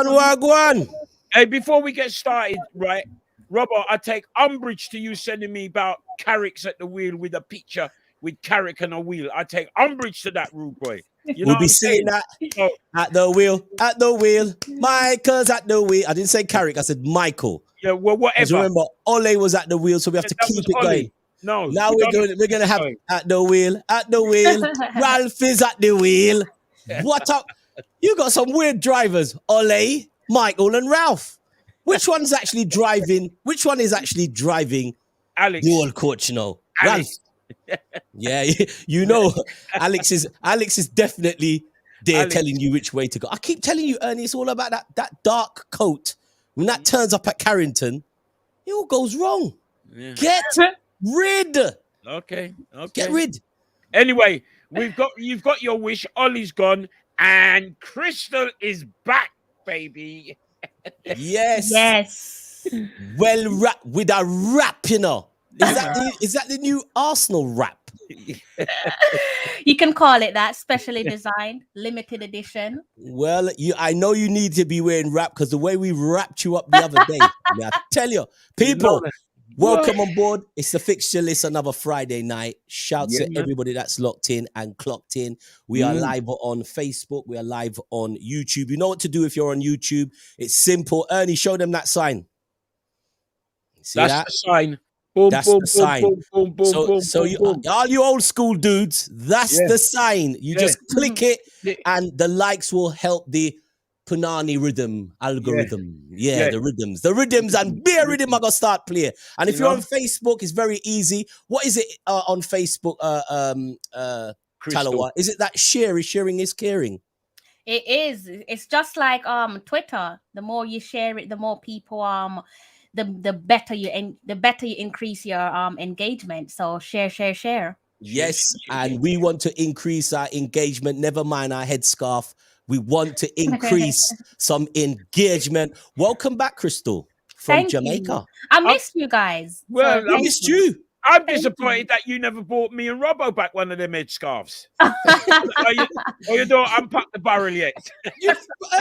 Wagwan. Hey, before we get started, right, Robert, I take umbrage to you sending me about Carrick's at the wheel with a picture with Carrick and a wheel. I take umbrage to that, rude boy. You know We'll be seeing that at the wheel. Michael's at the wheel. I didn't say Carrick, I said Michael. Yeah, well, whatever. Remember, Ole was at the wheel, so we have to keep it going. No. Now we're gonna have at the wheel. Ralph is at the wheel. What up? You got some weird drivers, Ole, Michael, and Ralph. Which one's actually driving? Which one is actually driving? Alex. The old coach, Ralph. Yeah, you know, Alex is definitely there telling you which way to go. I keep telling you, Ernie, it's all about that dark coat. When that turns up at Carrington, it all goes wrong. Yeah. Get rid. Okay. Get rid. Anyway, you've got your wish. Ollie's gone, and Crystal is back, baby. Yes. Well, rap with a rap, you know. Is that the new Arsenal rap? You can call it that. Specially designed, limited edition. Well, I know you need to be wearing rap because the way we wrapped you up the other day. I tell you, people, welcome on board. It's the Fixture list, another Friday night. Shout to everybody that's locked in and clocked in. We are live on Facebook. We are live on YouTube. You know what to do if you're on YouTube. It's simple. Ernie, show them that sign. See That's the sign. Boom, that's boom, the sign. Boom, boom, so all you old school dudes, that's the sign. You just click it, and the likes will help the Punani rhythm algorithm. The rhythms, and beer rhythm are gonna start playing. And if you're on Facebook, it's very easy. What is it on Facebook? Talawa? Is it that sharing is caring? It is. It's just like Twitter. The more you share it, the more people the better you increase your engagement. So share. Yes, and we want to increase our engagement. Never mind our headscarf. We want to increase some engagement. Welcome back, Crystal, from Jamaica. I missed you guys. Well, I missed you. I'm disappointed that you never bought me and Robbo back one of them headscarves. you don't unpack the barrel yet.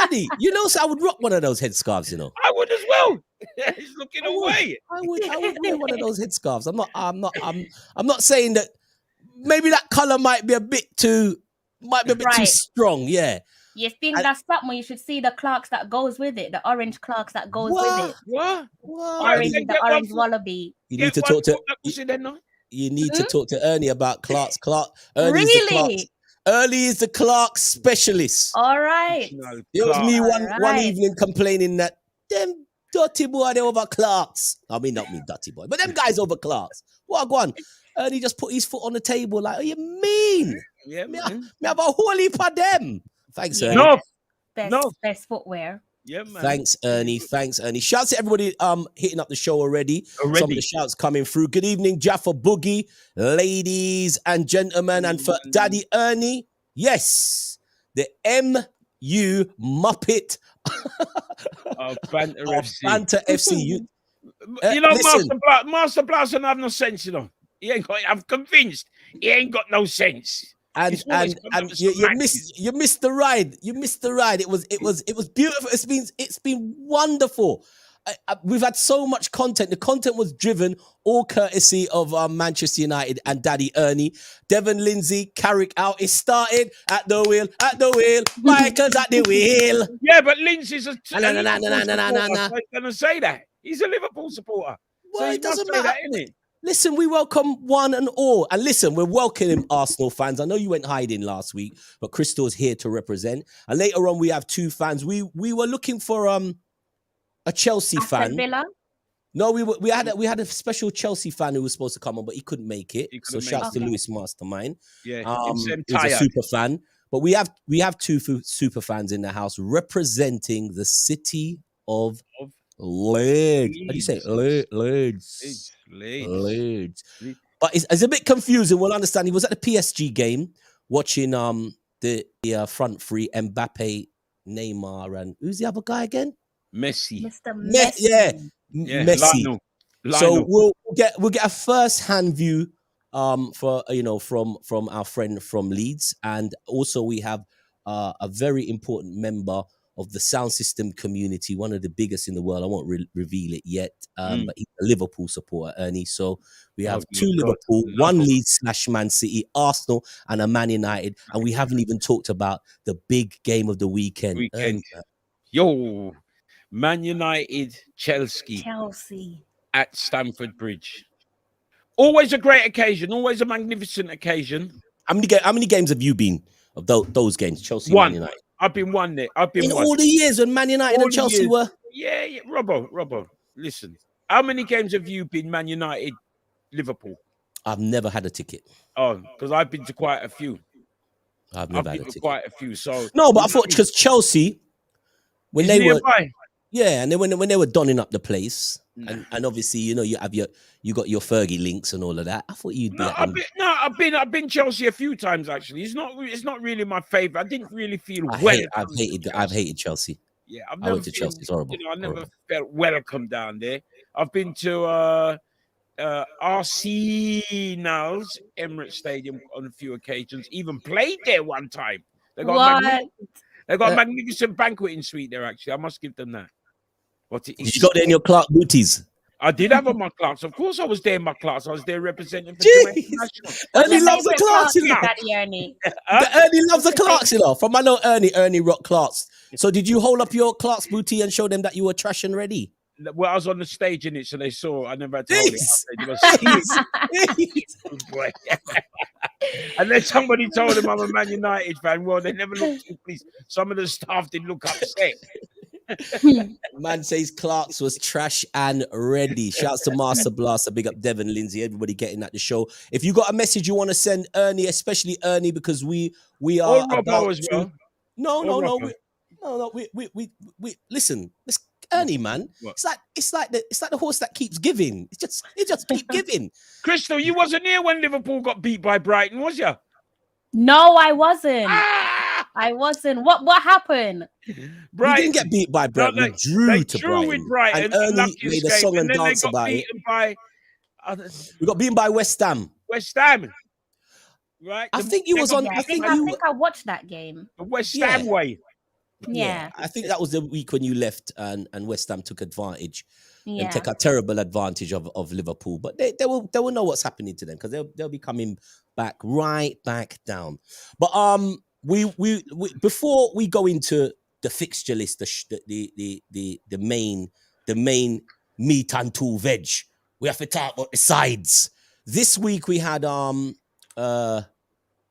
Ernie, so I would rock one of those headscarves, I would as well. He's looking away. I would wear one of those headscarves. I'm not saying that maybe that color might be a bit too strong. Yeah. You think that's something you should see the Clarks that goes with it, the orange Clarks that goes with it. What? The orange wallaby. You need to talk to. You need to talk to Ernie about Clarks. Ernie is the Clarks specialist. All right. It was me one evening complaining that them dirty boy they over Clarks. I mean, not me dirty boy, but them guys over Clarks. What go on? Ernie just put his foot on the table like, oh, you mean? Yeah, man. Me have a whole heap of them. Thanks, Ernie. Best footwear. Yeah, man. Thanks, Ernie. Shouts to everybody hitting up the show already. Some of the shouts coming through. Good evening, Jaffa Boogie, ladies and gentlemen. And for Daddy Ernie, yes, the MU Muppet. Banter FC. Banter FC. Master Blast don't have no sense, He ain't got. I'm convinced he ain't got no sense. And you missed the ride. You missed the ride. It was beautiful. It's been wonderful. We've had so much content. The content was driven all courtesy of Manchester United and Daddy Ernie. Devon Lindsay, Carrick out. It started at the wheel. Michael's at the wheel. Yeah, but Lindsay's a no. He's gonna say that. He's a Liverpool supporter. Well, so it doesn't matter. That, innit? Listen, we welcome one and all. And listen, we're welcoming Arsenal fans. I know you went hiding last week, but Crystal's here to represent. And later on, we have two fans. We were looking for a Chelsea fan. Villa? No, we had a special Chelsea fan who was supposed to come on, but he couldn't make it. So shouts to Lewis Mastermind. Yeah, he's a super fan. But we have two super fans in the house representing the city of Leeds. How do you say it? Leeds. Leeds. But it's a bit confusing. We'll understand. He was at the PSG game watching the front three, Mbappe, Neymar, and who's the other guy again? Messi. Mr. Messi. Yeah, Messi. Lionel. So we'll get a first-hand view from our friend from Leeds, and also we have a very important member of the sound system community, one of the biggest in the world. I won't reveal it yet, but he's a Liverpool supporter, Ernie. So we have two Liverpool, one Leeds / Man City, Arsenal, and a Man United, and we haven't even talked about the big game of the weekend. Yo, Man United, Chelsea at Stamford Bridge. Always a great occasion, always a magnificent occasion. How many games have you been of those games? Chelsea, Man United. I've been one there. In all the years when Man United and Chelsea were. Yeah, Robbo. Listen, how many games have you been Man United, Liverpool? I've never had a ticket. Oh, because I've been to quite a few. I've never had a ticket. Quite a few. So no, but I thought because Chelsea, when they nearby. were, yeah, and when they were donning up the place, and obviously you got your Fergie links and all of that. I thought you'd be. I've been Chelsea a few times actually. It's not really my favorite. I didn't really feel I've hated Chelsea. Yeah, I went to Chelsea. It's horrible. I never felt welcome down there. I've been to Arsenal's Emirates Stadium on a few occasions. Even played there one time. They got a magnificent banqueting suite there. Actually, I must give them that. You got there in your Clark booties. I did have on my Clarks. Of course, I was there in my Clarks. I was there representing for Jamaica National. Ernie loves the Clarks, you know. Ernie loves the Clarks, you know. From I know Ernie rock Clarks. So did you hold up your Clarks booty and show them that you were trash and ready? Well, I was on the stage in it, so they saw. I never had to hold it up. Boy. And then somebody told them I'm a Man United fan. Well, they never looked too pleased. Some of the staff did look upset. Man says Clarks was trash and ready. Shouts to Master Blaster. Big up Devon, Lindsay, everybody getting at the show. If you got a message you want to send Ernie, especially Ernie, because we are about as well. No. We listen. It's Ernie, man. What? It's like the horse that keeps giving. It just keep giving. Crystal, you wasn't here when Liverpool got beat by Brighton, was you? No, I wasn't. I wasn't. What happened? Brighton. We didn't get beat by Brighton. We drew to Brighton. With Brighton. And Ernie made a song and dance about it. We got beaten by West Ham. Right? I think you was on. I think I watched that game. The West Ham way. Yeah. I think that was the week when you left and West Ham took advantage and take a terrible advantage of Liverpool. But they will know what's happening to them because they'll be coming right back down. But we before we go into the fixture list, the main meat and two veg, we have to talk about the sides. This week we had the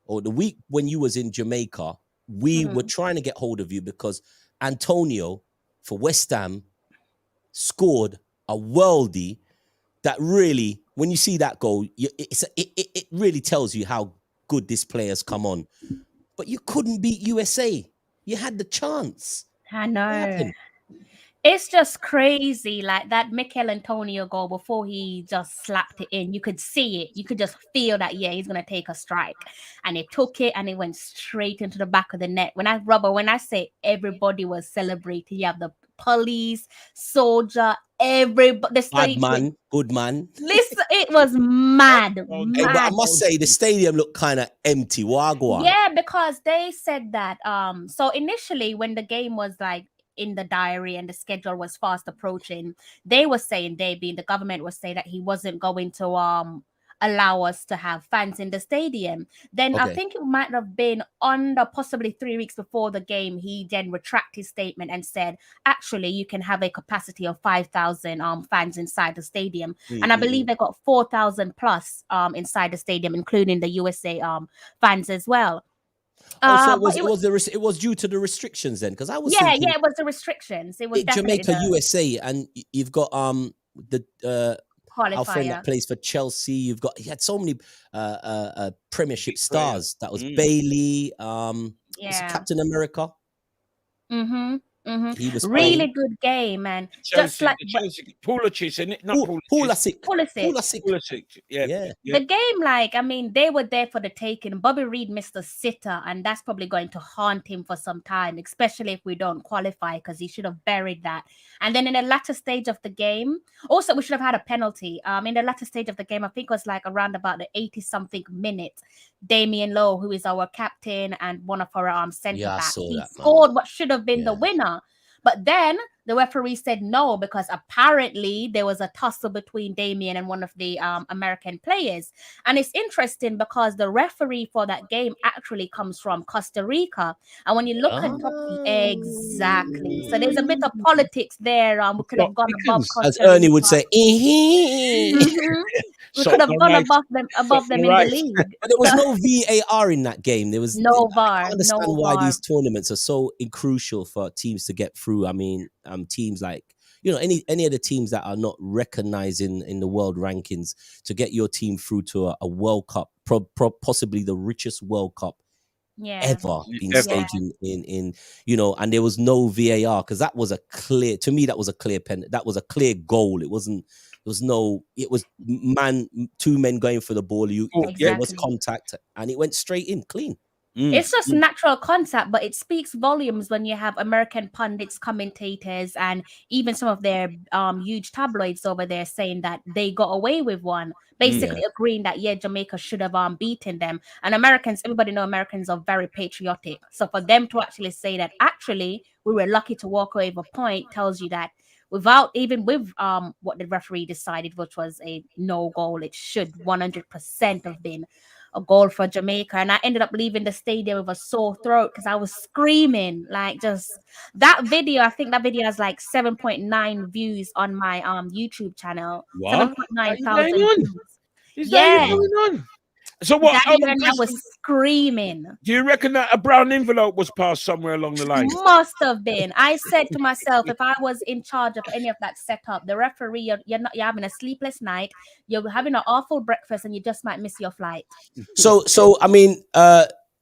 week when you was in Jamaica, we were trying to get hold of you because Antonio for West Ham scored a worldie that really, when you see that goal, it really tells you how good this player's come on. But you couldn't beat USA. You had the chance. I know. It's just crazy. Like that Mikel Antonio goal before he just slapped it in. You could see it. You could just feel that, he's going to take a strike. And he took it and it went straight into the back of the net. When I say everybody was celebrating, you have the police, soldier, everybody. Good man. Listen, it was mad. But I must say, the stadium looked kind of empty. Wagwan. Yeah, because they said that. So initially, when the game was like in the diary and the schedule was fast approaching, they were saying, the government was saying that he wasn't going to allow us to have fans in the stadium. Then I think it might have been under possibly 3 weeks before the game, he then retracted his statement and said, actually, you can have a capacity of 5,000 fans inside the stadium. And I believe they got 4,000 plus inside the stadium, including the USA fans as well. So it was due to the restrictions then, because I was thinking, it was the restrictions. It was Jamaica, USA, and you've got the qualifier. Our friend that plays for Chelsea. He had so many Premiership stars. That was Bailey. Was Captain America. He was really good game, and just like Pulisic, isn't it? Not Pulisic. Yeah. The game, like, I mean, they were there for the taking. Bobby Reed missed a sitter, and that's probably going to haunt him for some time, especially if we don't qualify, because he should have buried that. And then in the latter stage of the game, also we should have had a penalty. In the latter stage of the game, I think it was like around about the 80-something minute, Damian Lowe, who is our captain and one of our centre backs, he scored what should have been the winner. But then the referee said no, because apparently there was a tussle between Damien and one of the American players. And it's interesting because the referee for that game actually comes from Costa Rica. And when you look at exactly. So there's a bit of politics there. We could have gone above Costa Rica. As Ernie would say, we could have gone above them in the league. But there was no VAR in that game. There was no VAR. I understand why these tournaments are so crucial for teams to get through. I mean, teams like, any of the teams that are not recognized in the world rankings, to get your team through to a World Cup, possibly the richest World Cup ever been staged in and there was no VAR, because that was a clear pen. That was a clear goal. It was two men going for the ball. There was contact and it went straight in clean. It's just natural contact, but it speaks volumes when you have American pundits, commentators, and even some of their huge tabloids over there saying that they got away with one, basically agreeing that Jamaica should have beaten them. And Americans, everybody know Americans are very patriotic, so for them to actually say that actually we were lucky to walk away with a point tells you that without even with what the referee decided, which was a no goal, it should 100% have been a goal for Jamaica. And I ended up leaving the stadium with a sore throat because I was screaming. Like, just that video, I think that video has like 7.9 views on my YouTube channel. 7.9 thousand views. Yeah. So what? I was screaming. Do you reckon that a brown envelope was passed somewhere along the line? Must have been. I said to myself, if I was in charge of any of that setup, the referee, you're having a sleepless night, you're having an awful breakfast, and you just might miss your flight. So I mean,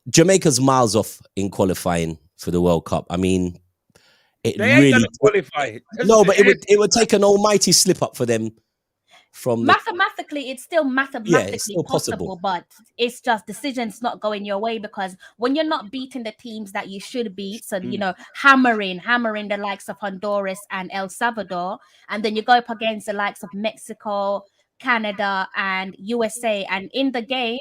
Jamaica's miles off in qualifying for the World Cup. I mean, they ain't gonna qualify. No, but it would take an almighty slip up for them. Mathematically, it's still mathematically possible, but it's just decisions not going your way, because when you're not beating the teams that you should beat, so hammering the likes of Honduras and El Salvador, and then you go up against the likes of Mexico, Canada, and USA, and in the game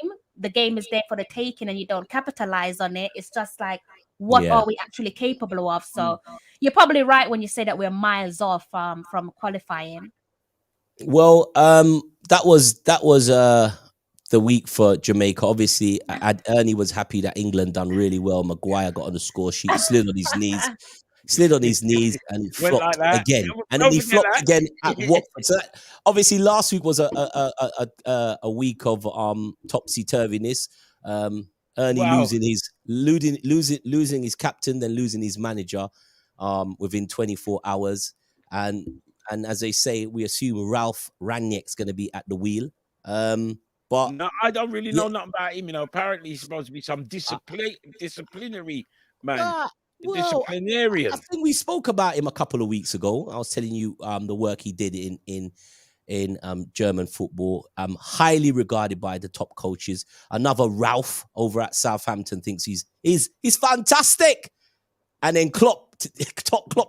is there for the taking, and you don't capitalize on it. It's just like, what are we actually capable of? So you're probably right when you say that we're miles off from qualifying. Well, that was the week for Jamaica. Obviously, Ernie was happy that England done really well. Maguire got on the score sheet, slid on his knees and flopped again. And then he flopped again at Watford. So obviously last week was a week of topsy-turviness. Ernie losing his captain, then losing his manager within 24 hours. And as they say, we assume Ralph Rangnick's going to be at the wheel. But no, I don't really know nothing about him. Apparently he's supposed to be some disciplinary man. Disciplinarian. I think we spoke about him a couple of weeks ago. I was telling you the work he did in German football. Highly regarded by the top coaches. Another Ralph over at Southampton thinks he's fantastic. And then Klopp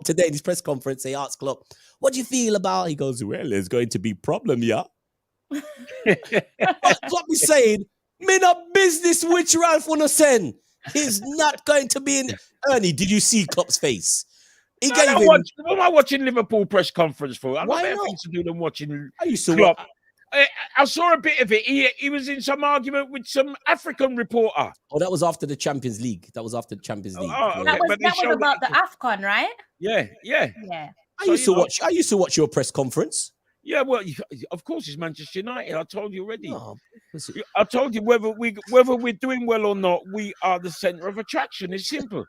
today in his press conference, they asked Klopp, what do you feel about? He goes, well, there's going to be problem, yeah. But Klopp is saying, me no business which Ralph wanna send. He's not going to be in. Ernie, did you see Klopp's face? He gave him. What am I watching Liverpool press conference for? I've got better things to do than watching Klopp. I saw a bit of it. He was in some argument with some African reporter. Oh, that was after the Champions League. That was after the Champions League. That was about the AFCON, right? Yeah. I used to watch your press conference. Yeah, well, of course it's Manchester United. I told you already. I told you whether we're doing well or not, we are the centre of attraction. It's simple.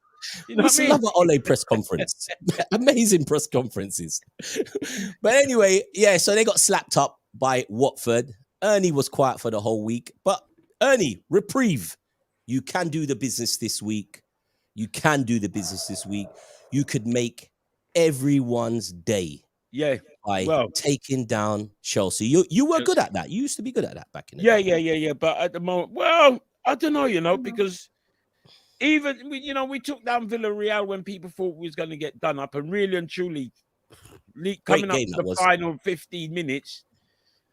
You know what I mean? Love an Ole press conference. Amazing press conferences. But anyway, so they got slapped up by Watford. Ernie was quiet for the whole week. But Ernie, reprieve. You can do the business this week. You could make everyone's day. Yeah. By taking down Chelsea. You were good at that. You used to be good at that back in the day. Yeah. But at the moment, I don't know, because even we took down Villarreal when people thought we was going to get done up, and really and truly, coming up to the final 15 minutes,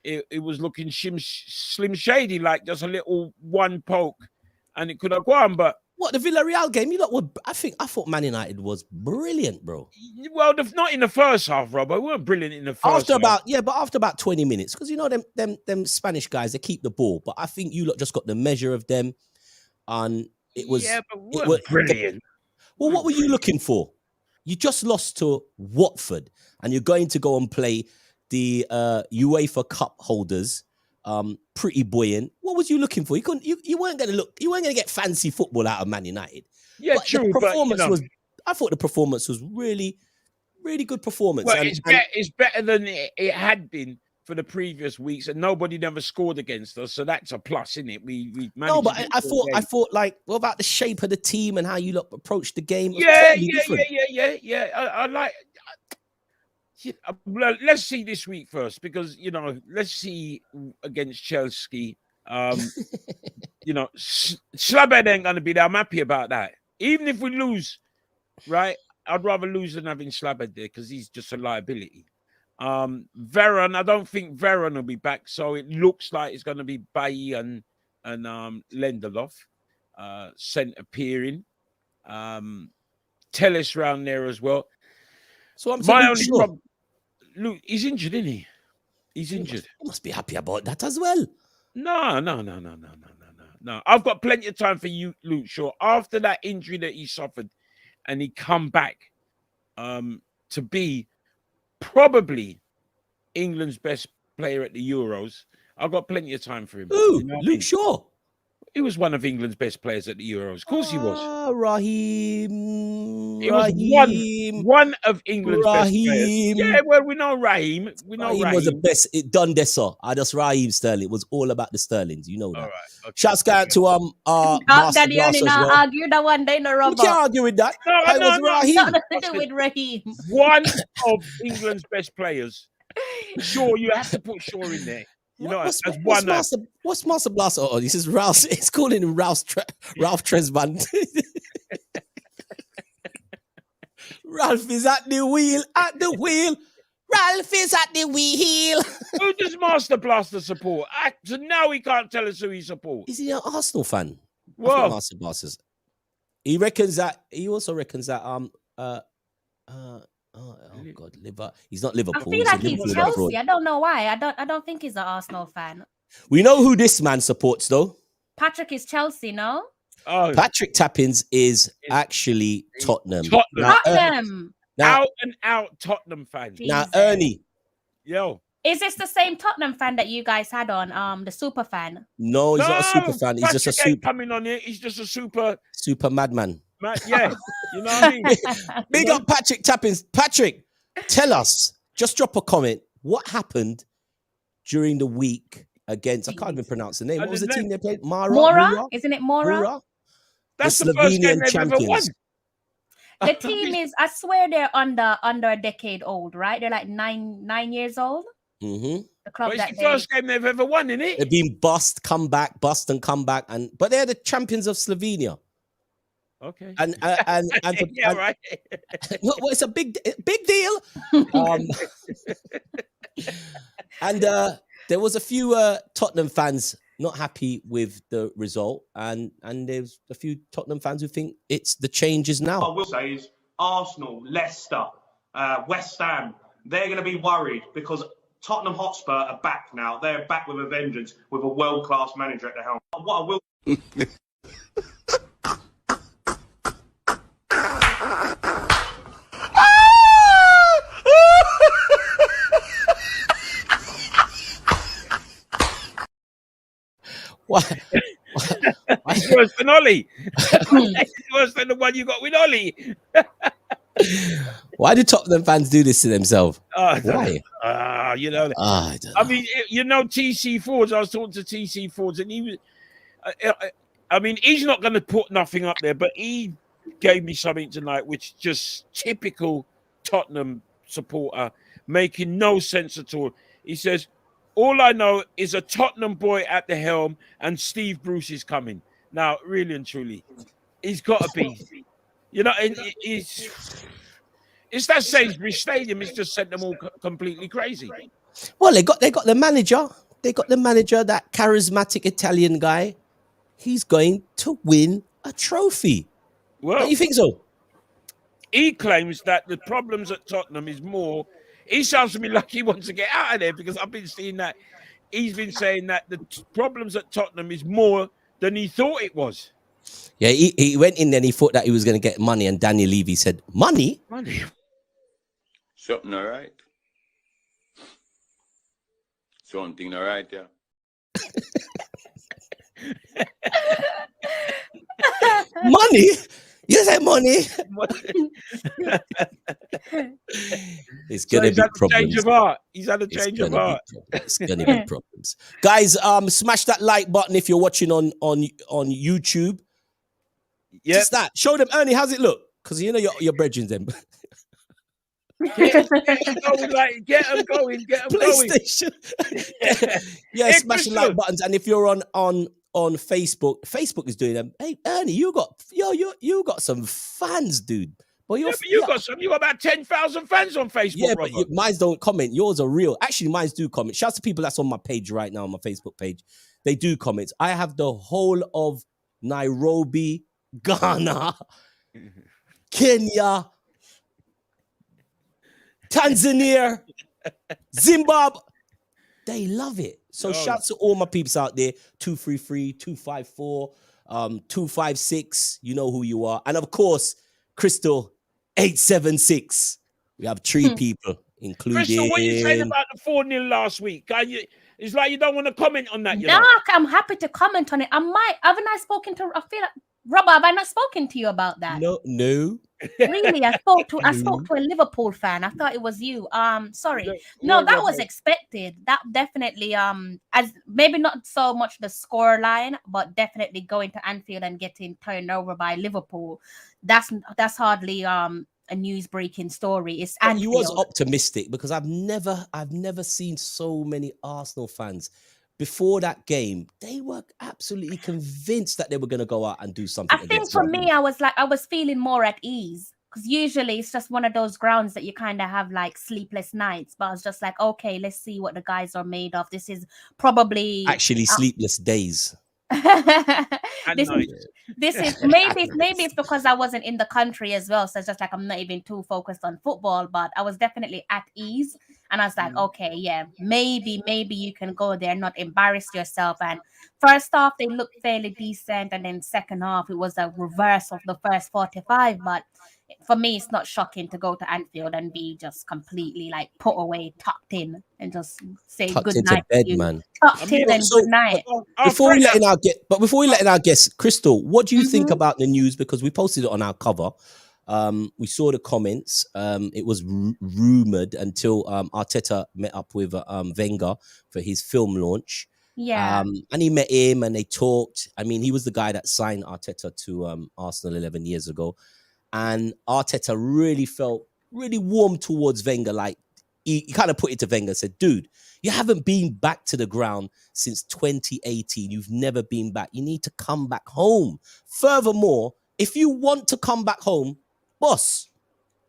it was looking slim shady, like just a little one poke, and it could have gone. But what, the Villarreal game? I thought Man United was brilliant, bro. Well, not in the first half, Rob. We weren't brilliant in the first half. But after about 20 minutes, because them Spanish guys, they keep the ball. But I think you lot just got the measure of them, and it was brilliant. Well, what were you looking for? You just lost to Watford, and you're going to go and play the UEFA Cup holders. Pretty buoyant. What was you looking for? You weren't going to get fancy football out of Man United. Yeah, but true. The performance I thought the performance was really, really good performance. Well, it's better than it had been for the previous weeks, and nobody never scored against us, so that's a plus, isn't it? We managed. No, but I thought like, what about the shape of the team and how you lot approached the game? Yeah. I like. Let's see this week first, because let's see against Chelsea. Slabhead ain't gonna be there. I'm happy about that. Even if we lose, right? I'd rather lose than having Slabhead there, because he's just a liability. Veron, I don't think Veron will be back, so it looks like it's gonna be Bailly and Lindelof centre peering. Tellis round there as well. So I'm saying, Luke, he's injured, isn't he? He's injured. You must be happy about that as well. No. I've got plenty of time for you, Luke Shaw. After that injury that he suffered, and he come back to be probably England's best player at the Euros, I've got plenty of time for him. Ooh, Luke Shaw. He was one of England's best players at the Euros. Of course he was. Raheem. He was one of England's best players. Yeah, well, we know Raheem. Raheem was the best. It done this, sir. I just Raheem Sterling. It was all about the Sterlings. You know that. All right. Okay. Shouts out to Master Daddy only now argue that one day, no Robert. You can't argue with that. No, Raheem. Nothing to do with Raheem. One of England's best players. Sure, you have to put Shaw in there. What's Master Blaster? Oh, this is Ralph. It's calling him Ralph Tresman. Ralph is at the wheel. Ralph is at the wheel. Who does Master Blaster support? So now he can't tell us who he supports. Is he an Arsenal fan? Well, Master Blasters. He also reckons that oh God, he's not Liverpool. I feel like he's Chelsea. I don't know why. I don't think he's an Arsenal fan. We know who this man supports, though. Patrick is Chelsea, no? Oh, Patrick Tappins is actually Tottenham. Tottenham. Out and out Tottenham fan. Jesus. Now, Ernie. Yo. Is this the same Tottenham fan that you guys had on, the super fan? No, he's not a super fan. He's just a super coming on here. He's just a super madman. Yeah, you know what I mean? Big up Patrick Tappins. Patrick, tell us, just drop a comment. What happened during the week against, I can't even pronounce the name. What was the team they played? Mora? Isn't it Mora? That's the first game they've ever won. The team is, I swear they're under a decade old, right? They're like 9 years old. Mm-hmm. The club it's the first game they've ever won, isn't it? They've been bust and come back, but they're the champions of Slovenia. Okay. And yeah, right. Well, it's a big deal. And there was a few Tottenham fans not happy with the result, and there's a few Tottenham fans who think it's the changes now. What I will say is Arsenal, Leicester, West Ham, they're going to be worried because Tottenham Hotspur are back now. They're back with a vengeance, with a world-class manager at the helm. What I will... Why? It's worse than Ollie. It's worse than the one you got with Ollie. Why do Tottenham fans do this to themselves? Why? I don't know. I mean, TC Fords. I was talking to TC Fords, and he was. I mean, he's not going to put nothing up there, but he gave me something tonight, which is just typical Tottenham supporter, making no sense at all. He says, all I know is a Tottenham boy at the helm and Steve Bruce is coming. Now, really and truly, he's got to be. You know, it's that Sainsbury Stadium. It's just sent them all completely crazy. Well, they got the manager. They got the manager, that charismatic Italian guy. He's going to win a trophy. Well, don't you think so? He claims that the problems at Tottenham is more. He sounds to me like he wants to get out of there, because I've been seeing that. He's been saying that the problems at Tottenham is more than he thought it was. Yeah, he went in there and he thought that he was going to get money, and Daniel Levy said, Money? Something all right. Something all right, yeah. Money? You said money? It's going to be problems. Change of heart. He's had a change of heart. It's going to be problems. Guys, smash that like button if you're watching on YouTube. Yeah. Just that. Show them, Ernie, how's it look? Because you know your brethren them. Get them going. PlayStation. Yeah, smash the like buttons. And if you're on Facebook is doing them. Hey, Ernie, you got some fans, dude. But you got about 10,000 fans on Facebook. Yeah, but mine don't comment. Yours are real. Actually, mine do comment. Shout out to people that's on my page right now, on my Facebook page. They do comment. I have the whole of Nairobi, Ghana, Kenya, Tanzania, Zimbabwe. They love it. So shout to all my peeps out there. 233, 254, 256. You know who you are. And of course, Crystal 876. We have 3 people, including. Crystal, what are you saying about the 4-0 last week? It's like you don't want to comment on that. I'm happy to comment on it. Haven't I spoken to? I feel like, Robert, have I not spoken to you about that? No. Really, I spoke to a Liverpool fan. I thought it was you. Sorry. No, that was expected. That definitely as maybe not so much the score line, but definitely going to Anfield and getting turned over by Liverpool. That's hardly a news breaking story. It's Anfield. You was optimistic, because I've never seen so many Arsenal fans. Before that game, they were absolutely convinced that they were going to go out and do something. I think for me, I was feeling more at ease, because usually it's just one of those grounds that you kind of have like sleepless nights. But I was just like, okay, let's see what the guys are made of. This is probably actually sleepless days. This is maybe it's because I wasn't in the country as well, so it's just like I'm not even too focused on football, but I was definitely at ease, and I was like, okay, yeah, maybe you can go there and not embarrass yourself. And first half they looked fairly decent, and then second half it was a reverse of the first 45. But for me, it's not shocking to go to Anfield and be just completely like put away, tucked in, and just say good night. Bed, man. Tucked in and good night. Before we let our guests, Crystal, what do you think about the news? Because we posted it on our cover. We saw the comments. It was rumored until Arteta met up with Wenger for his film launch. Yeah. And he met him and they talked. I mean, he was the guy that signed Arteta to Arsenal 11 years ago. And Arteta really felt really warm towards Wenger. Like he kind of put it to Wenger, said, dude, you haven't been back to the ground since 2018. You've never been back. You need to come back home. Furthermore, if you want to come back home, boss,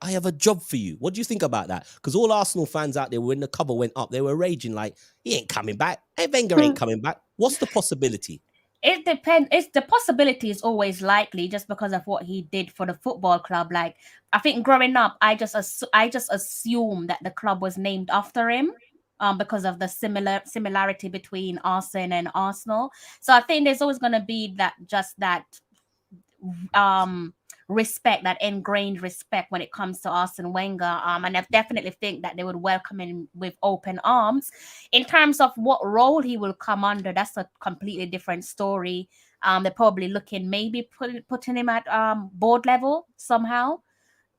I have a job for you. What do you think about that? Because all Arsenal fans out there, when the cover went up, they were raging like, he ain't coming back. Hey, Wenger ain't coming back. What's the possibility? It depends. The possibility is always likely just because of what he did for the football club. Like, I think growing up, I just assumed that the club was named after him, because of the similarity between Arsene and Arsenal. So I think there's always going to be that respect, that ingrained respect when it comes to Arsene Wenger. And I definitely think that they would welcome him with open arms. In terms of what role he will come under, that's a completely different story. They're probably looking maybe putting him at board level somehow.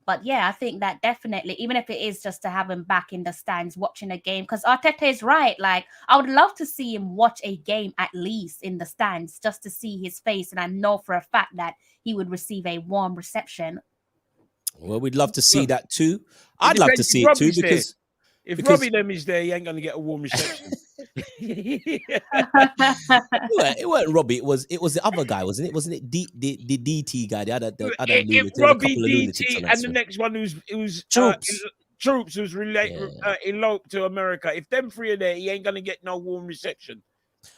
But yeah, I think that definitely, even if it is just to have him back in the stands watching a game, because Arteta is right. Like, I would love to see him watch a game at least in the stands just to see his face. And I know for a fact that he would receive a warm reception. Well, we'd love to see that too. I'd love to see it too because Robbie them is there, he ain't gonna get a warm reception. It weren't Robbie. It was the other guy, wasn't it? Wasn't it the DT guy? The other lunatic. Robbie, DT, and the next one who's Troops, who's eloped to America. If them three are there, he ain't gonna get no warm reception.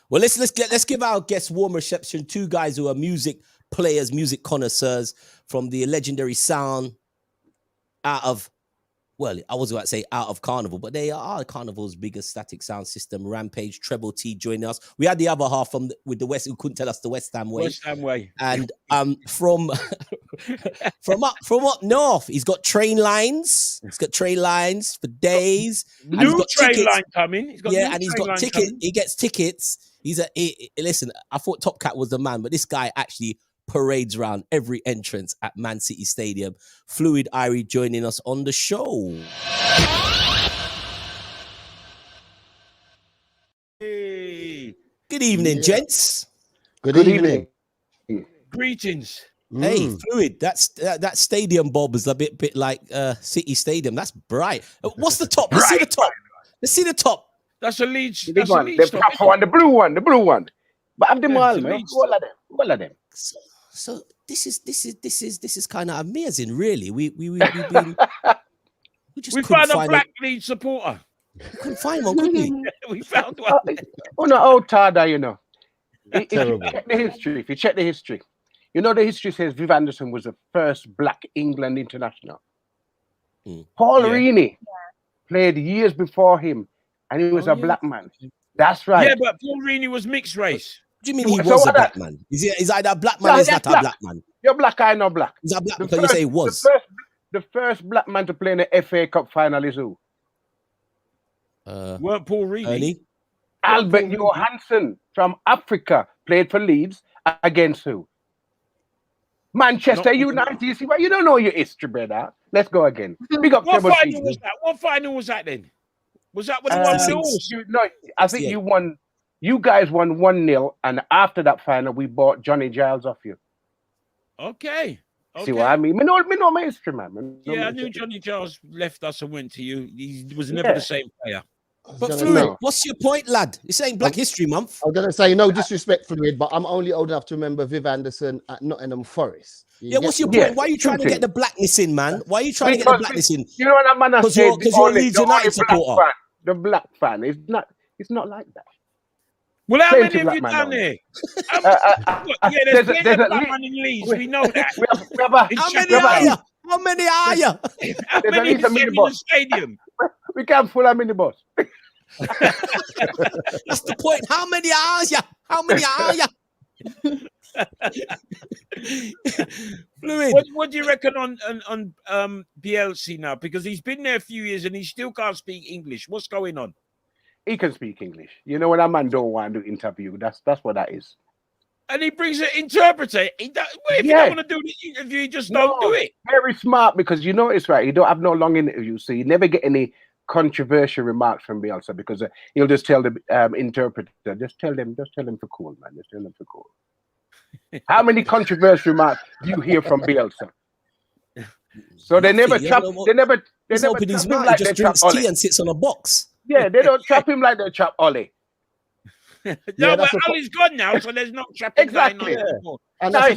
Well, let's give our guests warm reception. Two guys who are music players, music connoisseurs from the legendary sound out of. Well, I was about to say out of Carnival, but they are Carnival's biggest static sound system. Rampage, Treble T joining us. We had the other half with the West, who couldn't tell us the West Ham way. West Ham way. And from up north, he's got train lines. He's got train lines for days. New train line coming. He's got tickets. He gets tickets. Listen, I thought Top Cat was the man, but this guy actually parades around every entrance at Man City Stadium. Fluid Irie joining us on the show. Hey. Good evening, gents. Good evening. Greetings. Hey, Fluid, that stadium bob is a bit like City Stadium. That's bright. What's the top? Let's see the top. Let's see the top. That's a Leeds. That's one. The top one, the blue one. But have them all, man. All of them. So this is kind of amazing, really. We found a black Leeds supporter. We couldn't find one, could we? We found one. No, old Tada, you know. If you check the history, you know the history says Viv Anderson was the first black England international. Paul Reaney played years before him, and he was a black man. That's right. Yeah, but Paul Reaney was mixed race. What do you mean he was a black man? Is either a black man or is not a black man? You're black, I know black. Is that black because you say was? The first black man to play in the FA Cup final is who? Weren't Paul Reaney? Albert Johansson from Africa played for Leeds against who? Manchester United. You see, you don't know your history, brother. Let's go again. Big up. What final was that? What final was that then? Was that when you won the horse? No, I think you won. You guys won 1-0, and after that final, we bought Johnny Giles off you. Okay. See what I mean? Me know my history, man. I knew Johnny Giles left us and went to you. He was never the same player. But Fluid, what's your point, lad? You're saying Black History Month. I was going to say, no disrespect, Fluid, but I'm only old enough to remember Viv Anderson at Nottingham Forest. What's your point? Why are you trying to get the blackness in, man? Why are you trying to get the blackness in? You know what I'm going to say? Because you're a Leeds United supporter. The black fan is not. It's not like that. Well, how many have you done there? There's a black man in Leeds. We know that. How many are you? How many is in the stadium? We can't full a minibus. That's the point. How many are you? How many are you? Fluid. What do you reckon on BLC now? Because he's been there a few years and he still can't speak English. What's going on? He can speak English. You know when a man don't want to do interview, that's what that is. And he brings an interpreter. If you don't want to do the interview, you just don't do it. Very smart, because you notice, right? You don't have no long interview, so you never get any controversial remarks from Bielsa, because he'll just tell the interpreter, just tell them for cool, man. Just tell them for cool. How many controversial remarks do you hear from Bielsa? So they never trap. They never open his mouth. He just drinks tea and sits on a box. Yeah, they don't trap him like they trap Ollie. No, but Ollie's gone now, so there's no trapping. Exactly. Anymore. And that's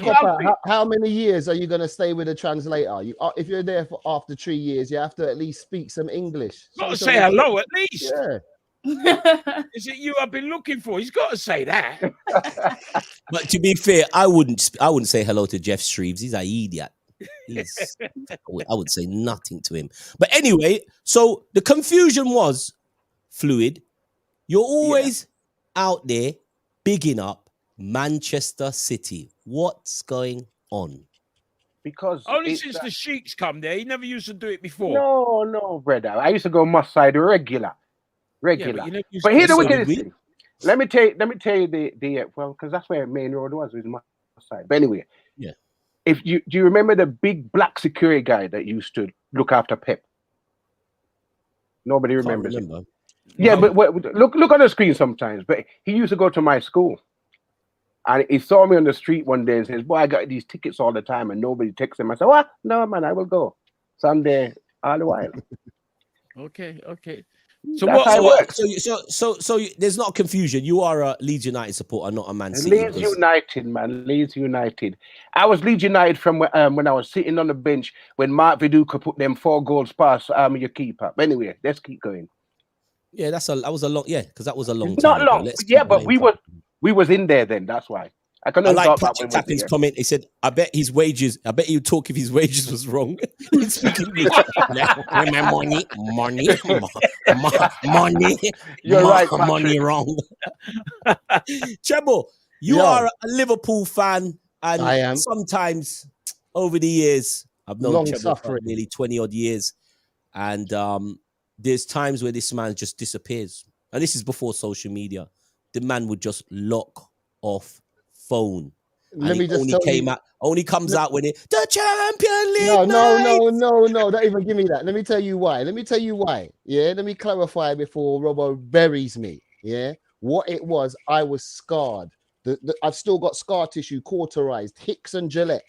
how many years are you going to stay with a translator? If you're there for after 3 years, you have to at least speak some English. Got to say hello at least. Yeah. Is it you I've been looking for? He's got to say that. But to be fair, I wouldn't say hello to Jeff Shreves. He's an idiot. I would say nothing to him. But anyway, so the confusion was, Fluid, you're always out there bigging up Manchester City. What's going Because only since the Sheiks come there, he never used to do it before. No, brother. I used to go Moss side regular. Yeah, but here's the wickedest thing. Let me tell you the because that's where Main Road was Moss side. But anyway, do you remember the big black security guy that used to look after Pep? Nobody remembers him. Yeah, but look on the screen sometimes. But he used to go to my school, and he saw me on the street one day and says, "Boy, I got these tickets all the time, and nobody takes them." I said, "What? No, man, I will go." Sunday, all the while. Okay. So there's not a confusion. You are a Leeds United supporter, not a Man City. Leeds United, man. Leeds United. I was Leeds United from when I was sitting on the bench when Mark Viduka put them 4 goals past your keeper. But anyway, let's keep going. Yeah, that was a long. Yeah, because that was a long time. Not long. Yeah, but we was in there then. That's why. I like Patrick Tappin's comment. He said, I bet he would talk if his wages was wrong. He's speaking English. My money. You're right, Patrick. Money wrong. Treble, you are a Liverpool fan, and I am. Sometimes over the years, I've known Treble for suffering. nearly 20 odd years, and there's times where this man just disappears. And this is before social media. The man would just lock off phone. Let me just tell you. Only comes out when the Champion League. No. Don't even give me that. Let me tell you why. Yeah. Let me clarify before Robbo buries me. Yeah. What it was, I was scarred. I've still got scar tissue cauterized. Hicks and Gillette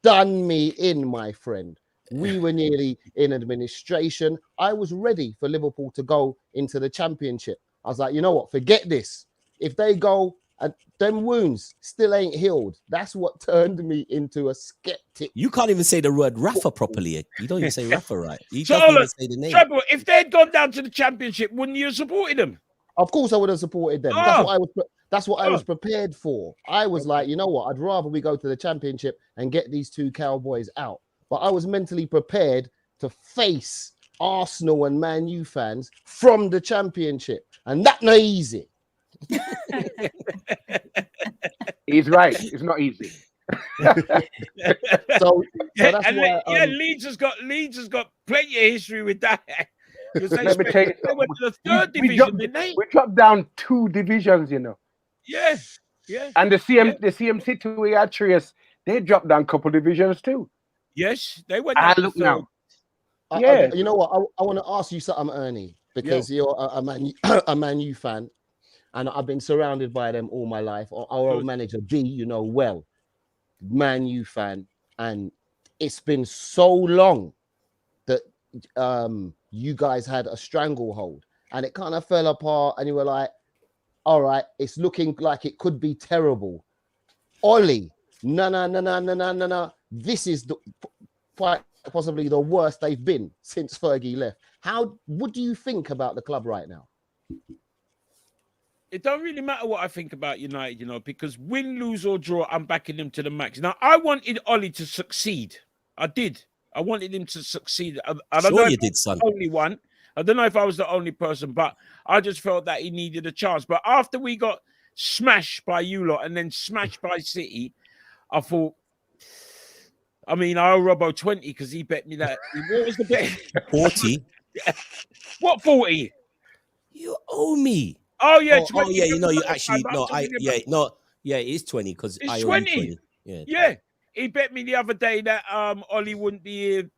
done me in, my friend. We were nearly in administration. I was ready for Liverpool to go into the Championship. I was like, you know what? Forget this. If they go, and them wounds still ain't healed. That's what turned me into a skeptic. You can't even say the word Rafa properly. You don't even say Rafa right. You don't even say the name. Treble, if they had gone down to the Championship, wouldn't you have supported them? Of course I would have supported them. That's what I was prepared for. I was like, you know what? I'd rather we go to the Championship and get these 2 Cowboys out. But I was mentally prepared to face Arsenal and Man U fans from the Championship. And that's not easy. He's right. It's not easy. Leeds has got plenty of history with that. Let me tell you, they went to the 3rd division, didn't they? We dropped down 2 divisions, you know. Yeah. And the CM City we had Trius, they dropped down a couple divisions too. Yes, they went. Look now. You know what? I want to ask you something, Ernie, because you're a Man U fan. And I've been surrounded by them all my life. Our old manager, D, you know well, Man U fan. And it's been so long that you guys had a stranglehold. And it kind of fell apart. And you were like, all right, it's looking like it could be terrible. Ollie, no. This is quite possibly the worst they've been since Fergie left. What do you think about the club right now? It don't really matter what I think about United, you know, because win, lose or draw, I'm backing them to the max. Now, I wanted Ollie to succeed. I did. I wanted him to succeed. I don't know if you did, son. Only one. I don't know if I was the only person, but I just felt that he needed a chance. But after we got smashed by you lot and then smashed by City, I thought, I owe Robbo 20 because he bet me that. What was the bet? 40. What 40? You owe me. Oh yeah, 20. You know, you actually it is 20 because I owe you 20. Yeah. He bet me the other day that Ollie wouldn't be here.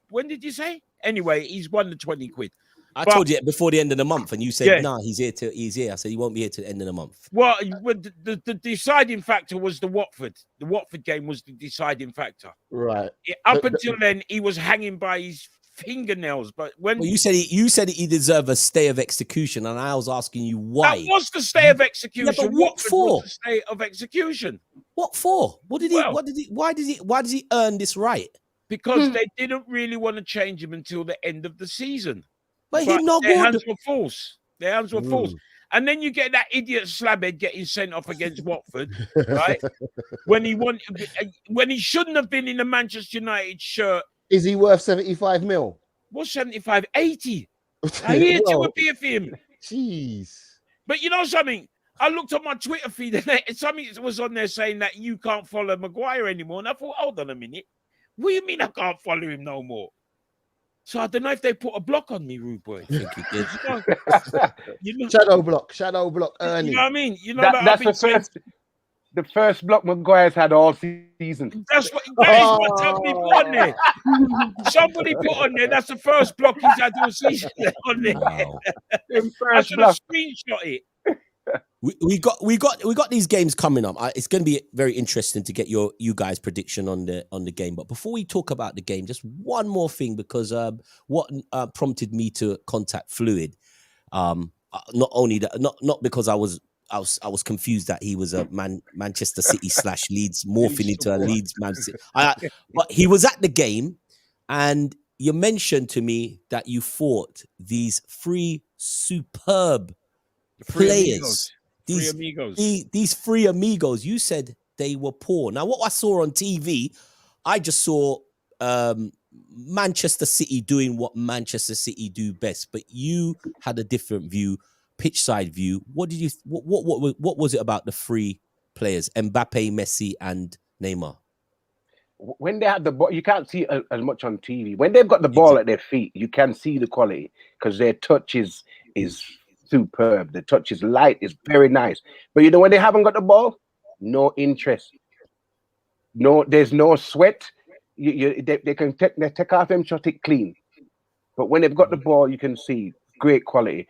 When did you say? Anyway, he's won the 20 quid. I told you before the end of the month, and you said, "Nah, he's here. I said he won't be here till the end of the month. Well, the deciding factor was the Watford. The Watford game was the deciding factor. Right. Up until then, he was hanging by his fingernails. But when you said he deserved a stay of execution, and I was asking you why. That was the stay of execution. Yeah, but what for? Was the stay of execution. What for? Why did he earn this right? Because they didn't really want to change him until the end of the season. But he's not their good. hands were false. Their hands were false. And then you get that idiot slabhead getting sent off against Watford, right? when he shouldn't have been in a Manchester United shirt. Is he worth 75 mil? What's 75? 80. I hear to appear for him. Jeez. But you know something? I looked at my Twitter feed and something was on there saying that you can't follow Maguire anymore. And I thought, hold on a minute. What do you mean I can't follow him no more? So I don't know if they put a block on me, rude boy. I think he did. Shadow block, Ernie. You know what I mean? You know that's the first block Maguire's had all season. That is what somebody put on there. Somebody put on there. That's the first block he's had all season on there. Wow. I should have screenshot it. We got these games coming up. It's going to be very interesting to get you guys' prediction on the game. But before we talk about the game, just one more thing, because what prompted me to contact Fluid, not only that, not because I was confused that he was a Manchester City / Leeds morphing into a Leeds Man City, but he was at the game, and you mentioned to me that you thought these three superb players. These three amigos, you said they were poor. Now, what I saw on TV, I just saw Manchester City doing what Manchester City do best. But you had a different view, pitch side view. What did you? What was it about the three players, Mbappe, Messi, and Neymar? When they have the ball, you can't see it as much on TV. When they've got the ball at their feet, you can see the quality, because their touch is superb. The touch is light, is very nice. But you know, when they haven't got the ball, no interest. No, there's no sweat. They can take off them, shot it clean. But when they've got the ball, you can see great quality.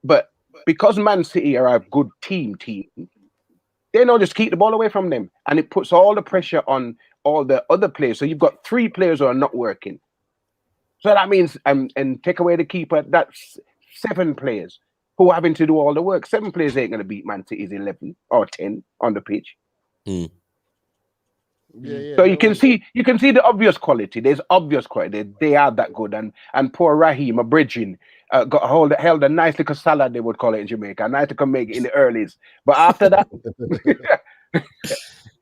But because Man City are a good team, they don't just keep the ball away from them, and it puts all the pressure on all the other players. So you've got three players who are not working. So that means and take away the keeper, that's 7 players who are having to do all the work. 7 players ain't going to beat Man City's 11 or 10 on the pitch. Yeah, so you can see the obvious quality. There's obvious quality. They are that good. And poor Raheem, a bridging, held a nice little salad, they would call it in Jamaica. Nice to come make it in the earlies. But after that,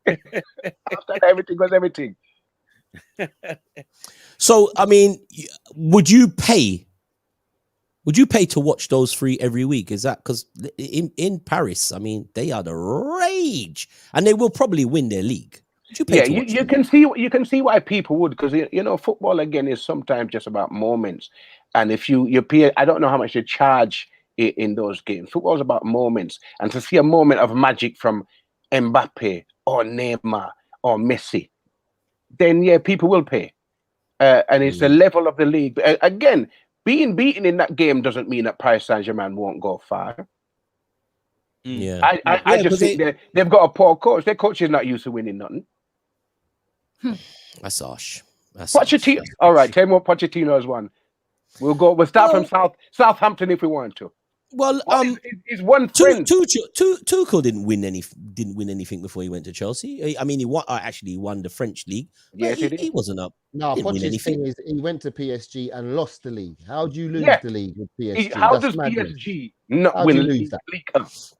after everything was everything. So, I mean, would you pay to watch those three every week? Is that because in Paris, I mean, they are the rage, and they will probably win their league. Would you pay to watch them? You can see why people would, because you know, football again is sometimes just about moments, and if you pay, I don't know how much you charge in those games. Football is about moments, and to see a moment of magic from Mbappe or Neymar or Messi, then yeah, people will pay. And it's the level of the league. Again, being beaten in that game doesn't mean that Paris Saint-Germain won't go far. Yeah, I just think they've got a poor coach. Their coach is not used to winning nothing. That's harsh. Pochettino. All right, tell me what Pochettino has won. We'll start from Southampton if we want to. Well, he's one friend. Tuchel didn't win anything before he went to Chelsea. I mean, he won the French league. Yes, he wasn't up. No, Poch's thing is he went to PSG and lost the league. How do you lose the league with PSG? How does PSG not win the league?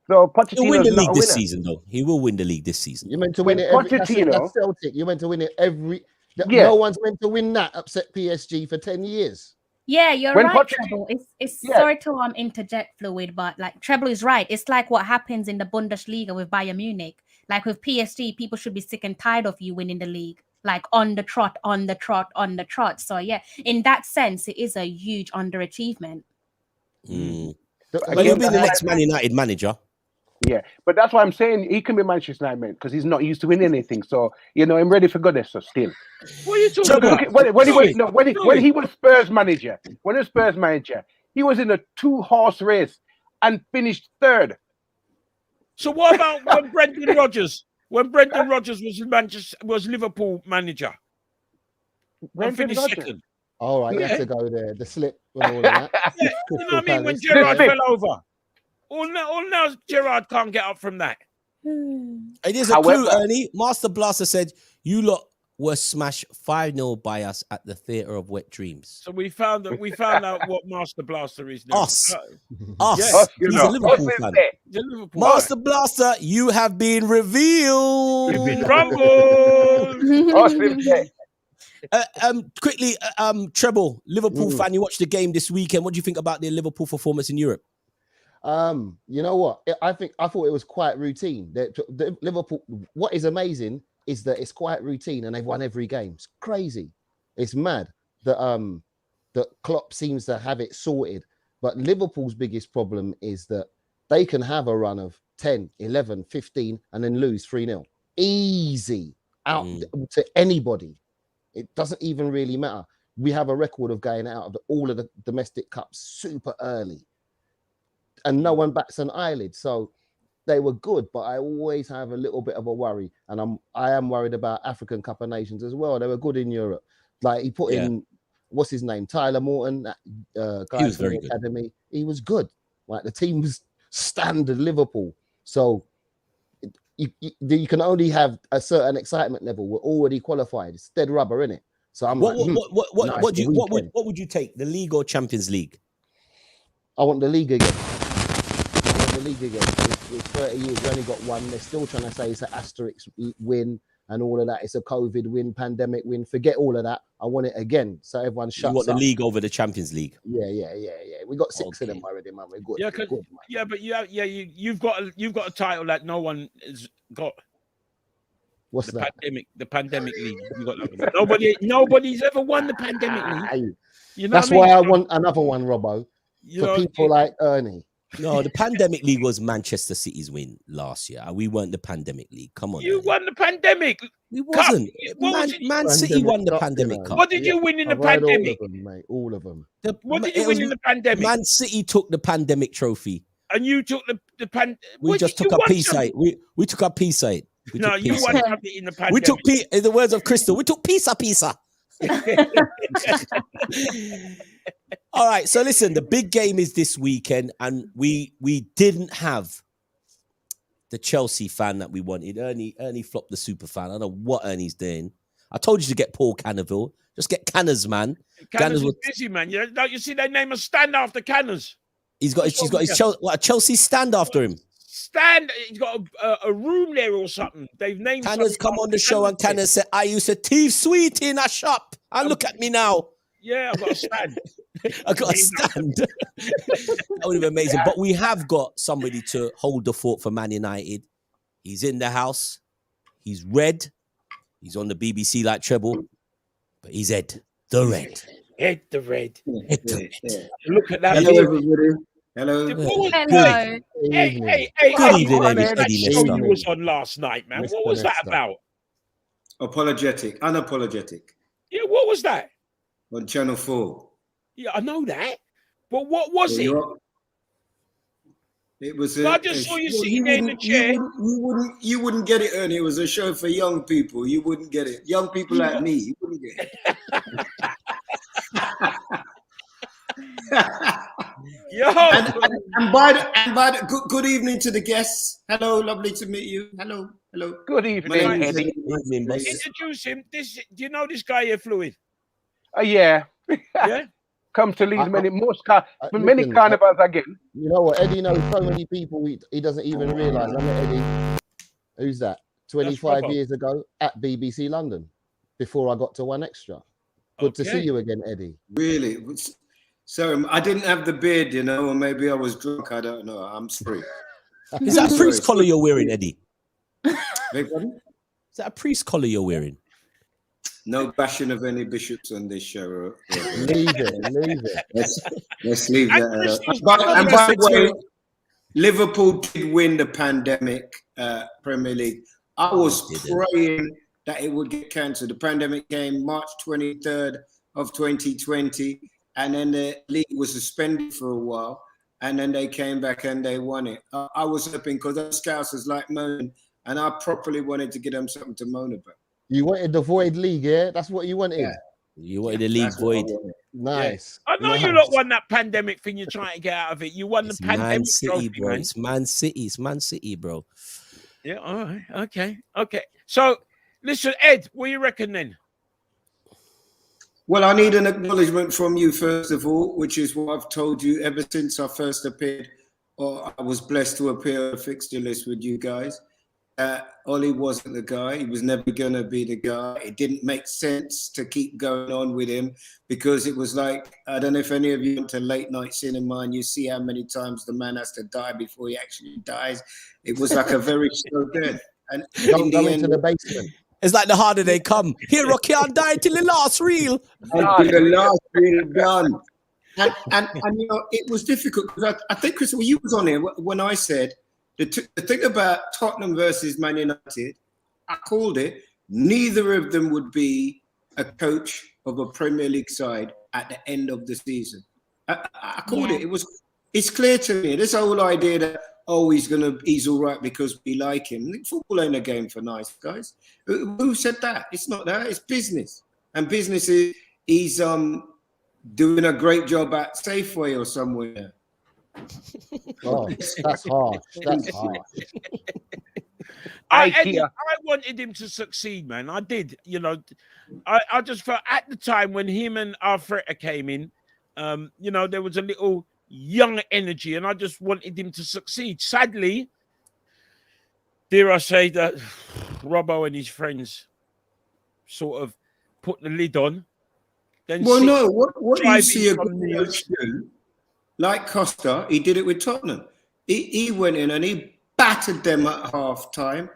So He'll win the league this season, though. He will win the league this season. You're meant to win it every. That's Celtic. You're meant to win it every. No one's meant to win that. Upset PSG for 10 years. Yeah, you're right, Treble. It's sorry to interject, Fluid, but like Treble is right. It's like what happens in the Bundesliga with Bayern Munich. Like with PSG, people should be sick and tired of you winning the league. Like on the trot. So yeah, in that sense, it is a huge underachievement. But he'll be the next Man United manager. Yeah, but that's why I'm saying he can be Manchester United because he's not used to winning anything. So you know, I'm ready for goodness. So still, what are you talking about? When he was Spurs manager, he was in a 2-horse race and finished 3rd. So what about when Brendan Rodgers? When Brendan Rodgers was Liverpool manager, and finished 2nd. All right, you have to go there. The slip and all of that. You know what I mean? When Gerrard fell over. All now Gerrard can't get up from that. It is a clue, Ernie. Master Blaster said, you lot were smashed 5-0 by us at the Theatre of Wet Dreams. So we found out what Master Blaster is now. Us. Yes. He's a Liverpool fan. Master Blaster, you have been revealed. You've been rumbled. Quickly, Treble, Liverpool fan, you watched the game this weekend. What do you think about their Liverpool performance in Europe? You know what? I thought it was quite routine. The Liverpool. What is amazing is that it's quite routine, and they've won every game. It's crazy. It's mad that Klopp seems to have it sorted. But Liverpool's biggest problem is that they can have a run of 10, 11, 15, and then lose 3-0. Easy out to anybody. It doesn't even really matter. We have a record of going out of all of the domestic cups super early. And no one bats an eyelid. So they were good, but I always have a little bit of a worry, and I am worried about African Cup of Nations as well. They were good in Europe. Like he put in, what's his name, Tyler Morton, that guy was from very the good. academy. He was good. Like the team was standard Liverpool. So you can only have a certain excitement level. We're already qualified. It's dead rubber, innit? So I'm what nice, what would you take, the league or Champions League? I want the league again. It's 30 years. We only got one. They're still trying to say it's an asterisk win and all of that. It's a COVID win, pandemic win. Forget all of that. I want it again. So everyone shuts up. You want the league over the Champions League? Yeah. We got 6 of them already, man. We're good. You've got a title that no one has got. What's that? The pandemic league. You got that. Nobody's ever won the pandemic league. You know that's why I want another one, Robbo. For people like Ernie. No, the pandemic league was Manchester City's win last year. We weren't the pandemic league. Come on. You won the pandemic. We wasn't. Man City won the pandemic cup. What did you win in the pandemic? All of them, mate. All of them. What did you win in the pandemic? Man City took the pandemic trophy. And you took the pandemic. We just took a piece of it. We took a piece of it. No, you won something in the pandemic. We took, in the words of Crystal, we took pizza. All right, so listen, the big game is this weekend, and we didn't have the Chelsea fan that we wanted. Ernie flopped the super fan. I don't know what Ernie's doing. I told you to get Paul Cannaville. Just get Canners, man. Canners was busy, man. Don't you see they name a stand after Canners? He's got a Chelsea stand after him. He's got a room there or something. They've named Canners come on the show and Canners said, I used to thief sweet in a shop. And look at me now. Yeah, I've got a stand. I got a stand. That would have been amazing. But we have got somebody to hold the fort for Man United. He's in the house. He's red. He's on the BBC like treble. But he's Ed the Red. Ed the Red. Ed the Red. Look at that. Hello, everybody. Hello. Hello. Hey. Good evening, Eddie That show Lester. you was on last night, man. What was that about? Unapologetic. Yeah, what was that? On Channel 4. Yeah, I know that. But what was it? It was. I just saw you sitting there in the chair. You wouldn't get it, Ernie. It was a show for young people. You wouldn't get it. Young people like me, you wouldn't get it. Yo. And by the good evening to the guests. Hello, lovely to meet you. Hello. Good evening, Eddie. Introduce him. Do you know this guy here, Fluid? Yeah. Yeah. Come to lead many carnivals again. You know what? Eddie knows so many people he doesn't even realise. I met Eddie. Who's that? 25 years ago at BBC London before I got to One Extra. Good to see you again, Eddie. Really? So I didn't have the beard, or maybe I was drunk. I don't know. I'm sorry. Is that a priest collar you're wearing, Eddie? Beg pardon? Is that a priest collar you're wearing? No bashing of any bishops on this show. Leave it. Let's leave that. And by the way, Liverpool did win the pandemic Premier League. I was praying that it would get cancelled. The pandemic came March 23rd of 2020, and then the league was suspended for a while, and then they came back and they won it. I was hoping, because those Scousers like moaning, and I properly wanted to give them something to moan about. You wanted the void league, yeah? That's what you wanted. Yeah. You wanted the league void. Nice. Yeah. I know you lot won that pandemic thing. You're trying to get out of it. You won the pandemic trophy, bro. man. It's Man City. It's Man City, bro. Yeah. All right. Okay. So, listen, Ed, what do you reckon then? Well, I need an acknowledgement from you, first of all, which is what I've told you ever since I first appeared, or I was blessed to appear on the fixture list with you guys. Ollie wasn't the guy. He was never going to be the guy. It didn't make sense to keep going on with him, because it was like, I don't know if any of you went to late night cinema and you see how many times the man has to die before he actually dies. It was like a very slow death. And don't go into the basement. It's like the harder they come. Here, Rocky, I'll die till the last reel. Until the last reel done. And it was difficult, because I think, Chris, you was on here when I said, the thing about Tottenham versus Man United, I called it, neither of them would be a coach of a Premier League side at the end of the season. I called it. It's clear to me, this whole idea that, oh, he's all right because we like him. Football ain't a game for nice guys. Who said that? It's not that. It's business, and business is he's doing a great job at Safeway or somewhere. Oh, that's harsh. That's harsh. I wanted him to succeed, man. I did. You know, I just felt at the time when him and Arteta came in, you know, there was a little young energy, and I just wanted him to succeed. Sadly, dare I say that Robbo and his friends sort of put the lid on. Then well, no, what you see a good coach do, like Costa, he did it with Tottenham. He went in and he battered them at half time,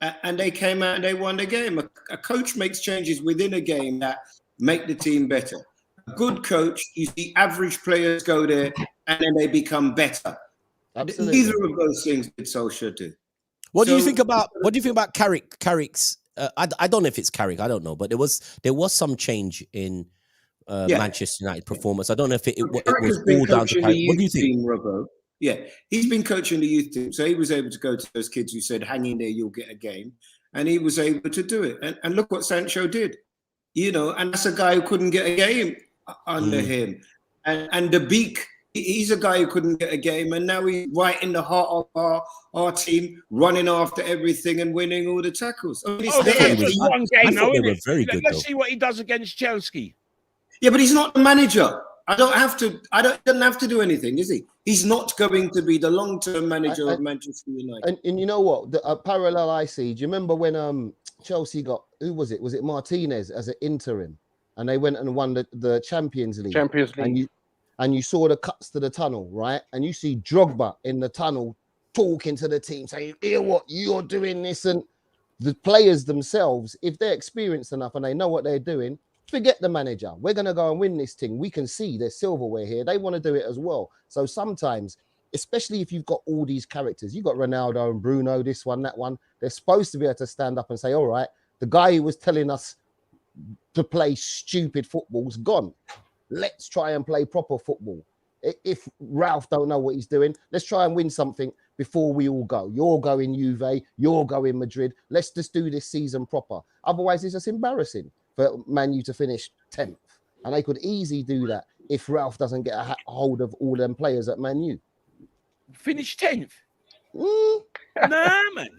and they came out and they won the game. A coach makes changes within a game that make the team better. A good coach, you see average players go there and then they become better. Absolutely. Neither of those things did Solskjaer do. What do you think about Carrick's? I don't know if it's Carrick. I don't know, but there was some change in Manchester United performance. I don't know if it was all down to Carrick. What do you think? Robbo. Yeah, he's been coaching the youth team, so he was able to go to those kids who said, "Hang in there, you'll get a game," and he was able to do it. And look what Sancho did, you know. And that's a guy who couldn't get a game under him. And the Beak, he's a guy who couldn't get a game, and now he's right in the heart of our team, running after everything and winning all the tackles. I mean, it's one game, though, isn't it? Very good. Let's see what he does against Chelsea. Yeah, but he's not the manager. I don't have to. Doesn't have to do anything, is he? He's not going to be the long-term manager of Manchester United. And you know what? The parallel I see. Do you remember when Chelsea got, who was it? Was it Martinez as an interim, and they went and won the Champions League? And you saw the cuts to the tunnel, right? And you see Drogba in the tunnel talking to the team, saying, "Hear what you're doing this," and the players themselves, if they're experienced enough and they know what they're doing. Forget the manager. We're going to go and win this thing. We can see there's silverware here. They want to do it as well. So sometimes, especially if you've got all these characters, you've got Ronaldo and Bruno, this one, that one. They're supposed to be able to stand up and say, all right, the guy who was telling us to play stupid football's gone. Let's try and play proper football. If Ralph don't know what he's doing, let's try and win something before we all go. You're going Juve, you're going Madrid. Let's just do this season proper. Otherwise, it's just embarrassing for Man U to finish 10th. And they could easily do that if Ralph doesn't get a hold of all them players at Man U. Finish 10th? Nah, man.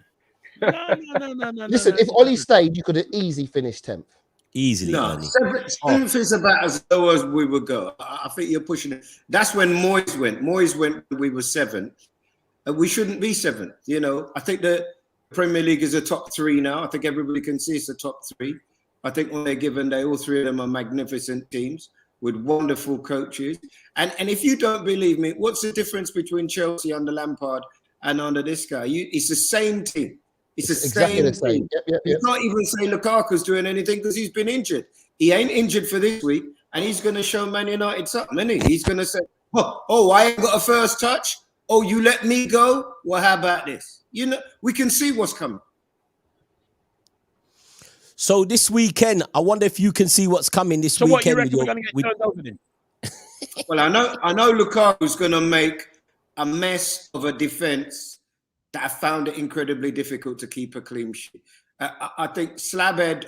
No. Listen, if Ollie stayed, you could have easily finished 10th. Easily. No, 7th is about as low as we would go. I think you're pushing it. That's when Moyes went. Moyes went when we were 7th. We shouldn't be 7th. You know, I think the Premier League is a top 3 now. I think everybody can see it's a top 3. I think when they're given, all 3 of them are magnificent teams with wonderful coaches. And if you don't believe me, what's the difference between Chelsea under Lampard and under this guy? It's the same team. It's the same team. Yep. You can't even say Lukaku's doing anything because he's been injured. He ain't injured for this week, and he's going to show Man United something, isn't he? He's going to say, oh, I ain't got a first touch. Oh, you let me go? Well, how about this? You know, we can see what's coming. So this weekend, I wonder if you can see what's coming this weekend. So what, you reckon we're going to get turned over then? Well, I know Lukaku's going to make a mess of a defence that I found it incredibly difficult to keep a clean sheet. I think Slabhead,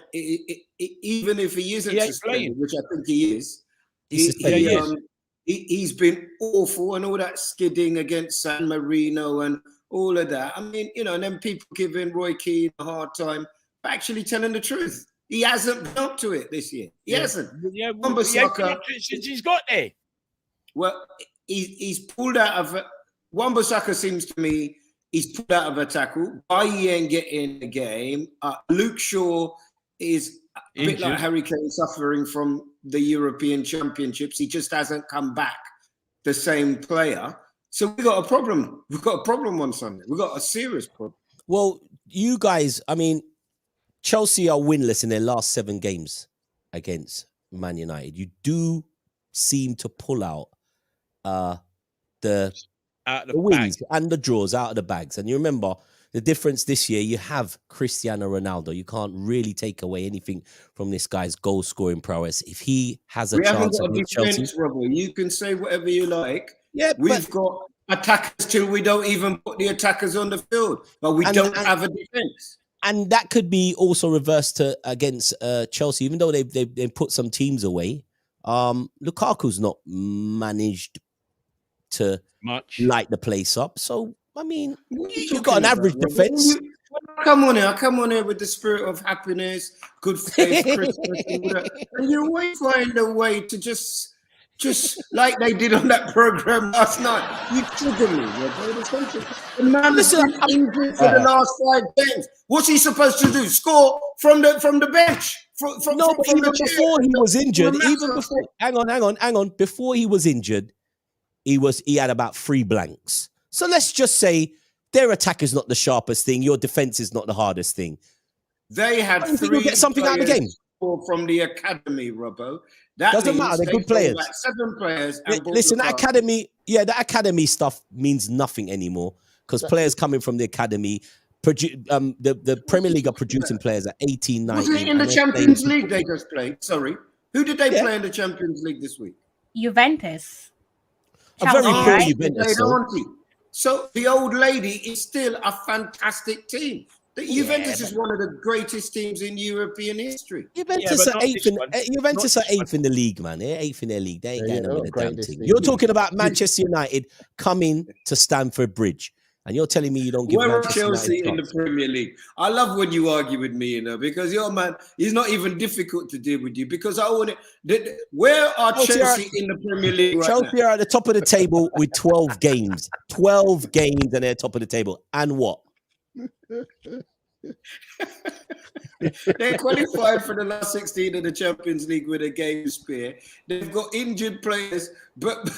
even if he isn't suspended, which I think he is, he's been awful, and all that skidding against San Marino and all of that. I mean, you know, and then people giving Roy Keane a hard time. Actually telling the truth, he hasn't been up to it this year. He hasn't. Yeah, Wan-Bissaka, since he's got there. Well, he's pulled out of it. Wan-Bissaka seems to me he's pulled out of a tackle. Bailly ain't getting the game. Luke Shaw is a bit like Harry Kane, suffering from the European Championships. He just hasn't come back the same player. So we got a problem. We've got a problem on Sunday. We've got a serious problem. Well, you guys, I mean, Chelsea are winless in their last 7 games against Man United. You do seem to pull out the wins and the draws out of the bags. And you remember the difference this year, you have Cristiano Ronaldo. You can't really take away anything from this guy's goal-scoring prowess. If he has a chance against Chelsea... Robert. You can say whatever you like. Yeah, we've got attackers till we don't even put the attackers on the field, but we don't have a defense. And that could be also reversed to against Chelsea, even though they put some teams away. Lukaku's not managed to light the place up. So I mean, you've got an average defense. Come on here with the spirit of happiness, good faith, Christmas, and you always find a way to just like they did on that program last night. You trigger me. The man has been injured for the last 5 games. What's he supposed to do? Score from the bench? Before he was injured, hang on. Before he was injured, he had about 3 blanks. So let's just say their attack is not the sharpest thing. Your defense is not the hardest thing. They had 3 get something out of the game from the academy, Robbo. That doesn't matter. They're good players. 7 players. Listen, that academy stuff means nothing anymore because players coming from the academy, the Premier League are producing players at 18, 19. Was it in the Champions League they just played? Sorry. Who did they play in the Champions League this week? Juventus. A very poor Juventus. So the old lady is still a fantastic team. The Juventus is one of the greatest teams in European history. Juventus are eighth in the league, man. They're 8th in their league. They ain't getting with a damn thing. You're talking about Manchester United coming to Stamford Bridge, and you're telling me you don't give Manchester Chelsea United in the Premier League. I love when you argue with me, because your man, he's not even difficult to deal with you. Because I want it. Where are Chelsea in the Premier League right Chelsea now? are at the top of the table with 12 games. 12 games, and they're top of the table. And what? They qualified for the last 16 of the Champions League with a game spare. They've got injured players, but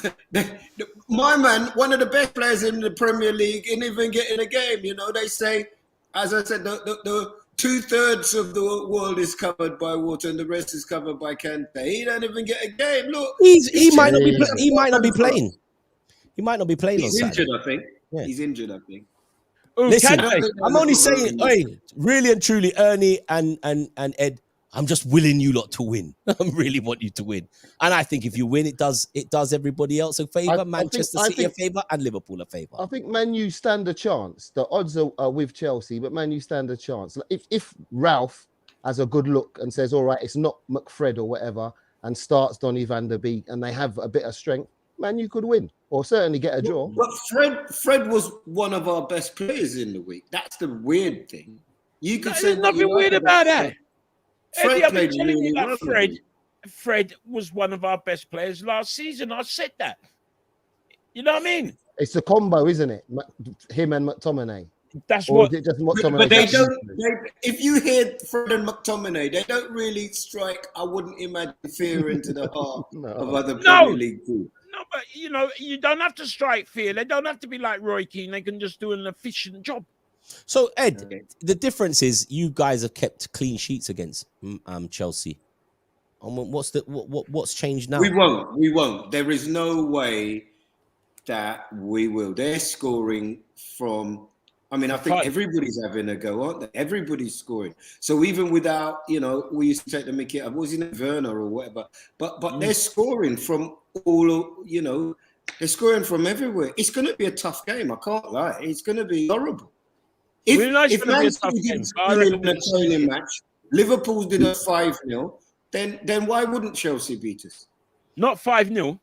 my man, one of the best players in the Premier League, ain't even getting a game. They say, as I said, the 2/3 of the world is covered by water and the rest is covered by Kante. He don't even get a game. Look, he might not be playing. He might not be playing. He's on injured, Saturday. I think. Yeah. He's injured, I think. Listen, I'm only saying, really and truly, Ernie and Ed, I'm just willing you lot to win. I really want you to win. And I think if you win, it does everybody else a favour, Manchester City a favour, and Liverpool a favour. I think Man U stand a chance. The odds are with Chelsea, but Man U stand a chance. If Ralph has a good look and says, all right, it's not McFred or whatever, and starts Donny van der Beek, and they have a bit of strength, Man U could win. Or certainly get a draw. But Fred was one of our best players in the week. That's the weird thing. You could say there's nothing weird about that. Fred Eddie, played really well. Fred was one of our best players last season. I said that. You know what I mean? It's a combo, isn't it? Him and McTominay. That's or what. Is it just McTominay? But they don't. If you hear Fred and McTominay, they don't really strike. I wouldn't imagine fear into the heart of other Premier League teams. No, but you don't have to strike fear. They don't have to be like Roy Keane. They can just do an efficient job. So, Ed, the difference is you guys have kept clean sheets against Chelsea. What's changed now? We won't. There is no way that we will. They're scoring from. I mean, I think everybody's having a go, aren't they? Everybody's scoring. So even without, we used to take the mickey out. Was it Werner or whatever? But they're scoring from all. They're scoring from everywhere. It's going to be a tough game. I can't lie. It's going to be horrible. If Man City did in a training match, Liverpool did a 5-0, then why wouldn't Chelsea beat us? Not 5-0.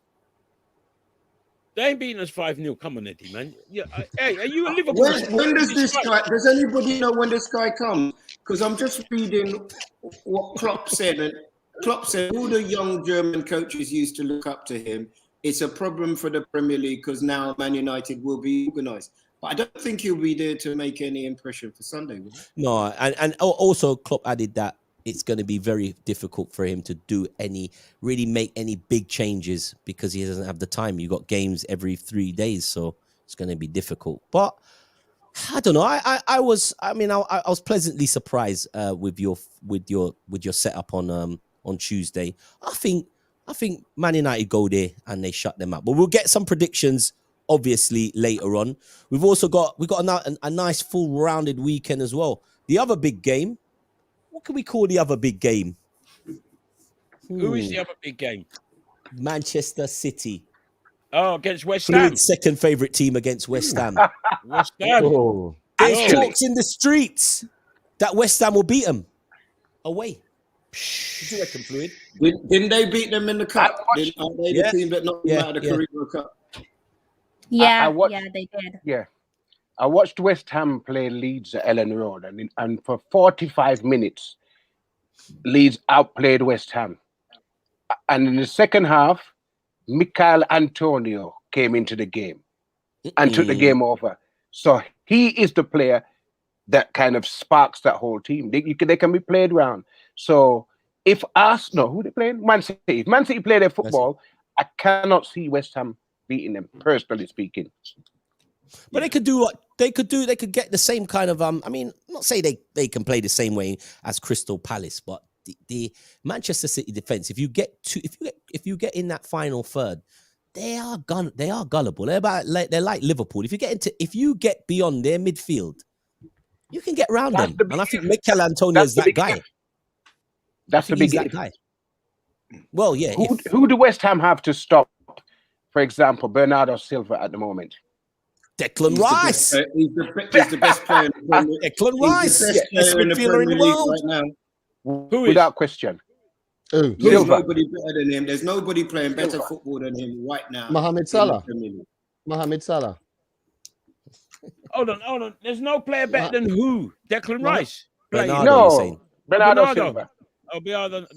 They ain't beating us 5-0. Come on, Eddie, man. Yeah, hey, are you a Liverpool? When does this guy? Does anybody know when this guy comes? Because I'm just reading what Klopp said. And Klopp said all the young German coaches used to look up to him. It's a problem for the Premier League because now Man United will be organised. But I don't think he'll be there to make any impression for Sunday. No, and also Klopp added that it's going to be very difficult for him to make any big changes because he doesn't have the time. You got games every 3 days, so it's going to be difficult. But I don't know. I was pleasantly surprised with your setup on Tuesday. I think Man United go there and they shut them up. But we'll get some predictions obviously later on. We've got a nice full rounded weekend as well. The other big game. What can we call the other big game? Who is the other big game? Manchester City Oh, against West Ham. Second favourite team against West Ham. West Ham. Oh. There's talks in the streets that West Ham will beat them away. What do you reckon, Fluid? Didn't they beat them in the cup? Aren't they the team that knocked them out of the Caribbean Cup? Yeah, they did. Yeah. I watched West Ham play Leeds at Ellen Road, and for 45 minutes, Leeds outplayed West Ham. And in the second half, Michail Antonio came into the game and took the game over. So he is the player that kind of sparks that whole team. They can be played around. So if Arsenal, who they playing? Man City. If Man City play their football, I cannot see West Ham beating them, personally speaking. But they could do what they could do. They could get the same kind of I mean, not say they can play the same way as Crystal Palace, but the Manchester City defense. If you get in that final third, they are gullible. They're like Liverpool. If you get beyond their midfield, you can get round them. And I think Michail Antonio is that guy. That's the big guy. Well, yeah. Who do West Ham have to stop? For example, Bernardo Silva at the moment. Declan Rice. He's the best player. Declan Rice. Best player in the Premier League right now. Who is? Without question. There's nobody better than him. There's nobody playing better football than him right now. Mohamed Salah. Mohamed Salah. Hold on. There's no player better than who? Declan Rice. Bernardo Silva. Oh, Bernardo,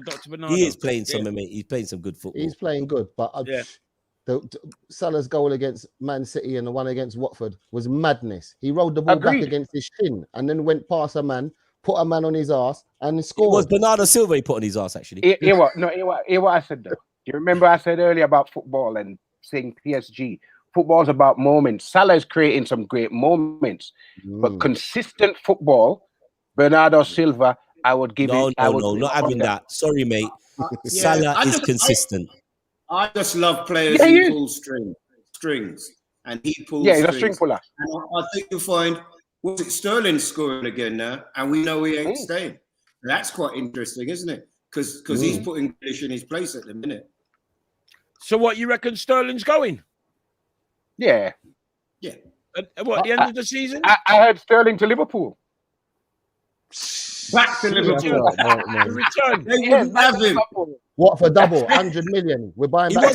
Dr. Bernardo. He is playing he's playing some good football. He's playing good, but Salah's goal against Man City and the one against Watford was madness. He rolled the ball back against his shin and then went past a man, put a man on his ass, and scored. It was Bernardo Silva he put on his ass, actually. Hear what I said, though. Do you remember I said earlier about football and saying PSG? Football's about moments. Salah is creating some great moments, but consistent football, Bernardo Silva, I would give it. No, not having that. Sorry, mate. Salah is consistent. I just love players who pull strings, and he pulls. Yeah, he's a string puller. And I think you'll find Sterling scoring again now, and we know he ain't staying. That's quite interesting, isn't it? Because he's putting Grealish in his place at the minute. So what, you reckon Sterling's going? Yeah. What, the end of the season? I heard Sterling to Liverpool. Back to Liverpool. Return. What for double? 100 million. We're buying back.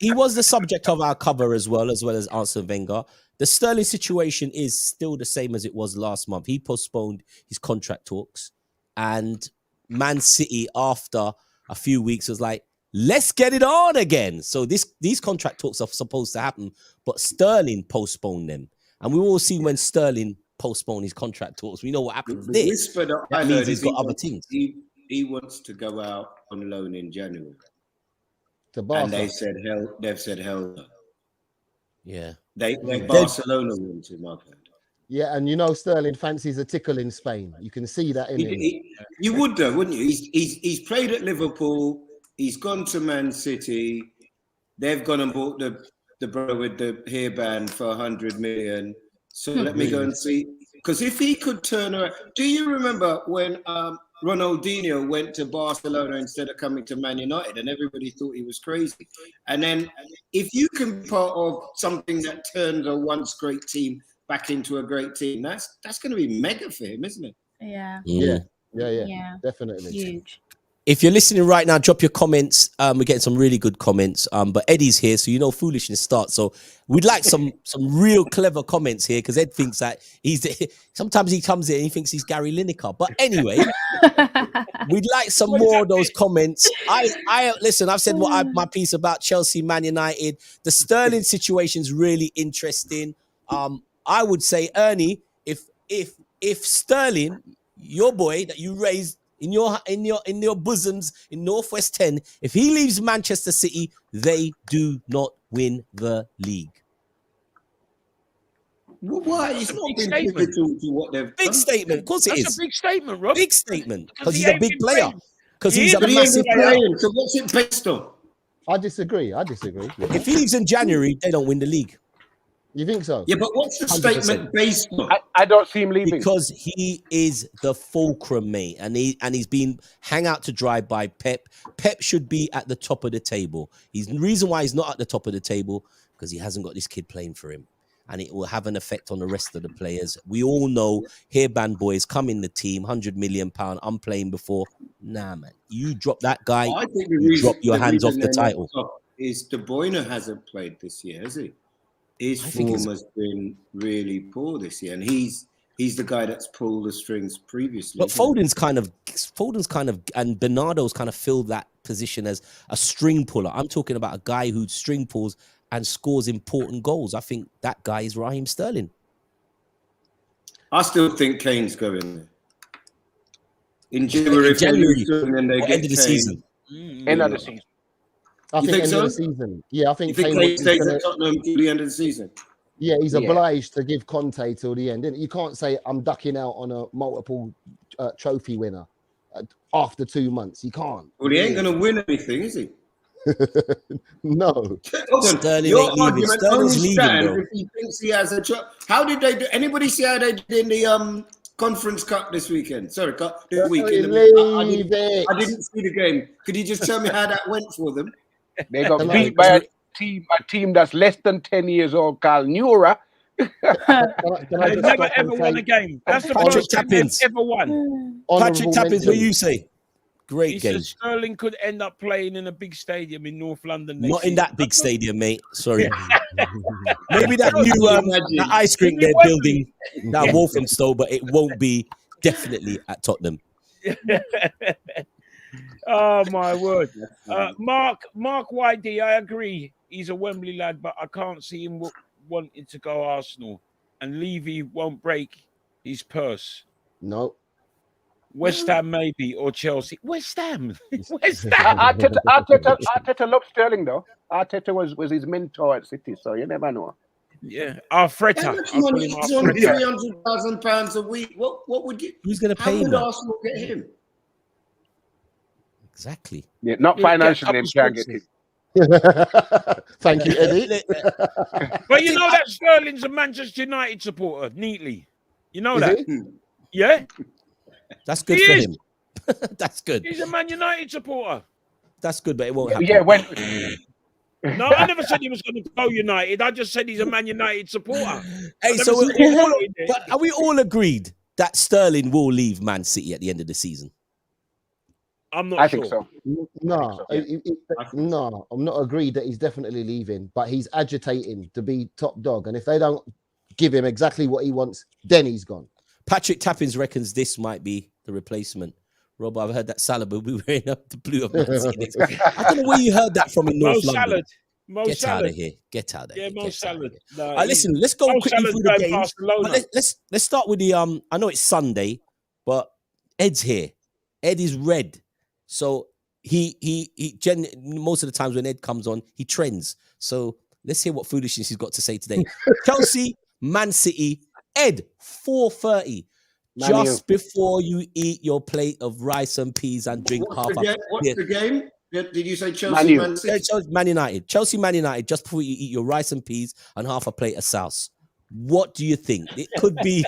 He was the subject of our cover as well as Arsène Wenger. The Sterling situation is still the same as it was last month. He postponed his contract talks, and Man City, after a few weeks, was like, let's get it on again. So these contract talks are supposed to happen, but Sterling postponed them. And we've all seen when Sterling postponed his contract talks, we know what happens. The whisper that I means heard he's got other teams. He wants to go out on loan in January. To Barca. And they've said hell no. Yeah. Barcelona want him up. Yeah, and you know Sterling fancies a tickle in Spain. You can see that in him. You would though, wouldn't you? He's played at Liverpool. He's gone to Man City. They've gone and bought the bro with the hairband for 100 million. So let me go and see. Because if he could turn around, do you remember when Ronaldinho went to Barcelona instead of coming to Man United, and everybody thought he was crazy? And then if you can be part of something that turns a once great team back into a great team, that's going to be mega for him, isn't it? Yeah, definitely. Huge. If you're listening right now, drop your comments. We're getting some really good comments. But Eddie's here, so you know foolishness starts. So we'd like some real clever comments here, because Ed thinks that sometimes he comes in and he thinks he's Gary Lineker. But anyway, we'd like some more of those comments. I listen, I've said my piece about Chelsea, Man United. The Sterling situation is really interesting. I would say, Ernie, if Sterling, your boy that you raised in your bosoms in Northwest 10, if he leaves Manchester City, they do not win the league. Why? It's not been pivotal to what they've big done. Statement. Of course it is. That's a big statement, Rob. Big statement. Because he's a big player. Because he's a But he ain't massive been player. playing. So what's it based on? I disagree. If he leaves in January, they don't win the league. You think so? Yeah, but what's the 100%. statement based on? I don't see him leaving. Because he is the fulcrum, mate, and he's been hang out to dry by Pep. Pep should be at the top of the table. The reason why he's not at the top of the table because he hasn't got this kid playing for him, and it will have an effect on the rest of the players. We all know hairband boys come in the team, £100 million. I'm playing before. Nah, man, you drop that guy, I think you drop your hands off the title. Is De Bruyne hasn't played this year, has he? His form has been really poor this year, and he's the guy that's pulled the strings previously. But Foden's kind of, and Bernardo's kind of filled that position as a string puller. I'm talking about a guy who string pulls and scores important goals. I think that guy is Raheem Sterling. I still think Kane's going there. In January, end of the season. End of the season. I think end so? of the season. Yeah, I think Kane stays at Tottenham till the end of the season. Yeah, he's obliged to give Conte till the end. You can't say I'm ducking out on a multiple trophy winner after 2 months. You can't. Well, he ain't going to win anything, is he? No. Sterling ain't leaving. Sterling's leaving, bro. If he thinks he has a job. How did they do? Anybody see how they did in the Conference Cup this weekend? Sorry, the weekend. I didn't see the game. Could you just tell me how that went for them? They got beat by a team that's less than 10 years old called Neura. They've never ever won a game. That's the most they've ever won. Patrick Tappins, what you say? Great game. Sterling could end up playing in a big stadium in North London. Not in that big stadium, mate. Sorry. Maybe that new that ice cream they're building down Walthamstow, but it won't be definitely at Tottenham. Oh my word. Mark YD, I agree. He's a Wembley lad, but I can't see him wanting to go Arsenal. And Levy won't break his purse. No. West Ham maybe, or Chelsea. West Ham. Arteta loves Sterling though. Arteta was his mentor at City, so you never know. Yeah, Arteta. He's on £300,000 a week. What would you? Who's going to pay him? How would Arsenal get him? Exactly. Yeah, not financially. Can't get him. Thank you, Eddie. But you know that Sterling's a Manchester United supporter, neatly. You know that? Yeah. That's good for him. That's good. He's a Man United supporter. That's good, but it won't happen. Yeah, when. No, I never said he was going to go United. I just said he's a Man United supporter. Hey, so but are we all agreed that Sterling will leave Man City at the end of the season? I'm not I sure. think so. No, no, I'm not agreed that he's definitely leaving, but he's agitating to be top dog. And if they don't give him exactly what he wants, then he's gone. Patrick Tappins reckons this might be the replacement. Rob, I've heard that Salah will be wearing up the blue of Man City. I don't know where you heard that from in North London. Get out of here. Get out of here. Yeah, Mo Salah. No, listen, let's go quickly through the games. Let's start with the I know it's Sunday, but Ed's here. Ed is red. So he most of the times when Ed comes on, he trends. So let's hear what foolishness he's got to say today. Chelsea, Man City, Ed, 4:30. Just before you eat your plate of rice and peas and drink What's the game? Did you say Chelsea, Man City? Man United. Chelsea, Man United, just before you eat your rice and peas and half a plate of sauce. What do you think? It could be...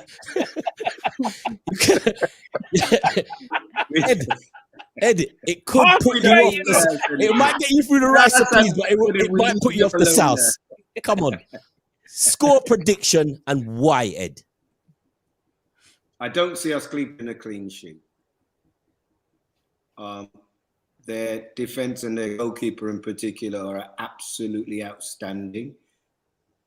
Ed, it could put you off. It might get you through the rice and peas, but it might put you off the sauce. Come on. Score prediction and why, Ed? I don't see us keeping a clean sheet. Their defense and their goalkeeper in particular are absolutely outstanding.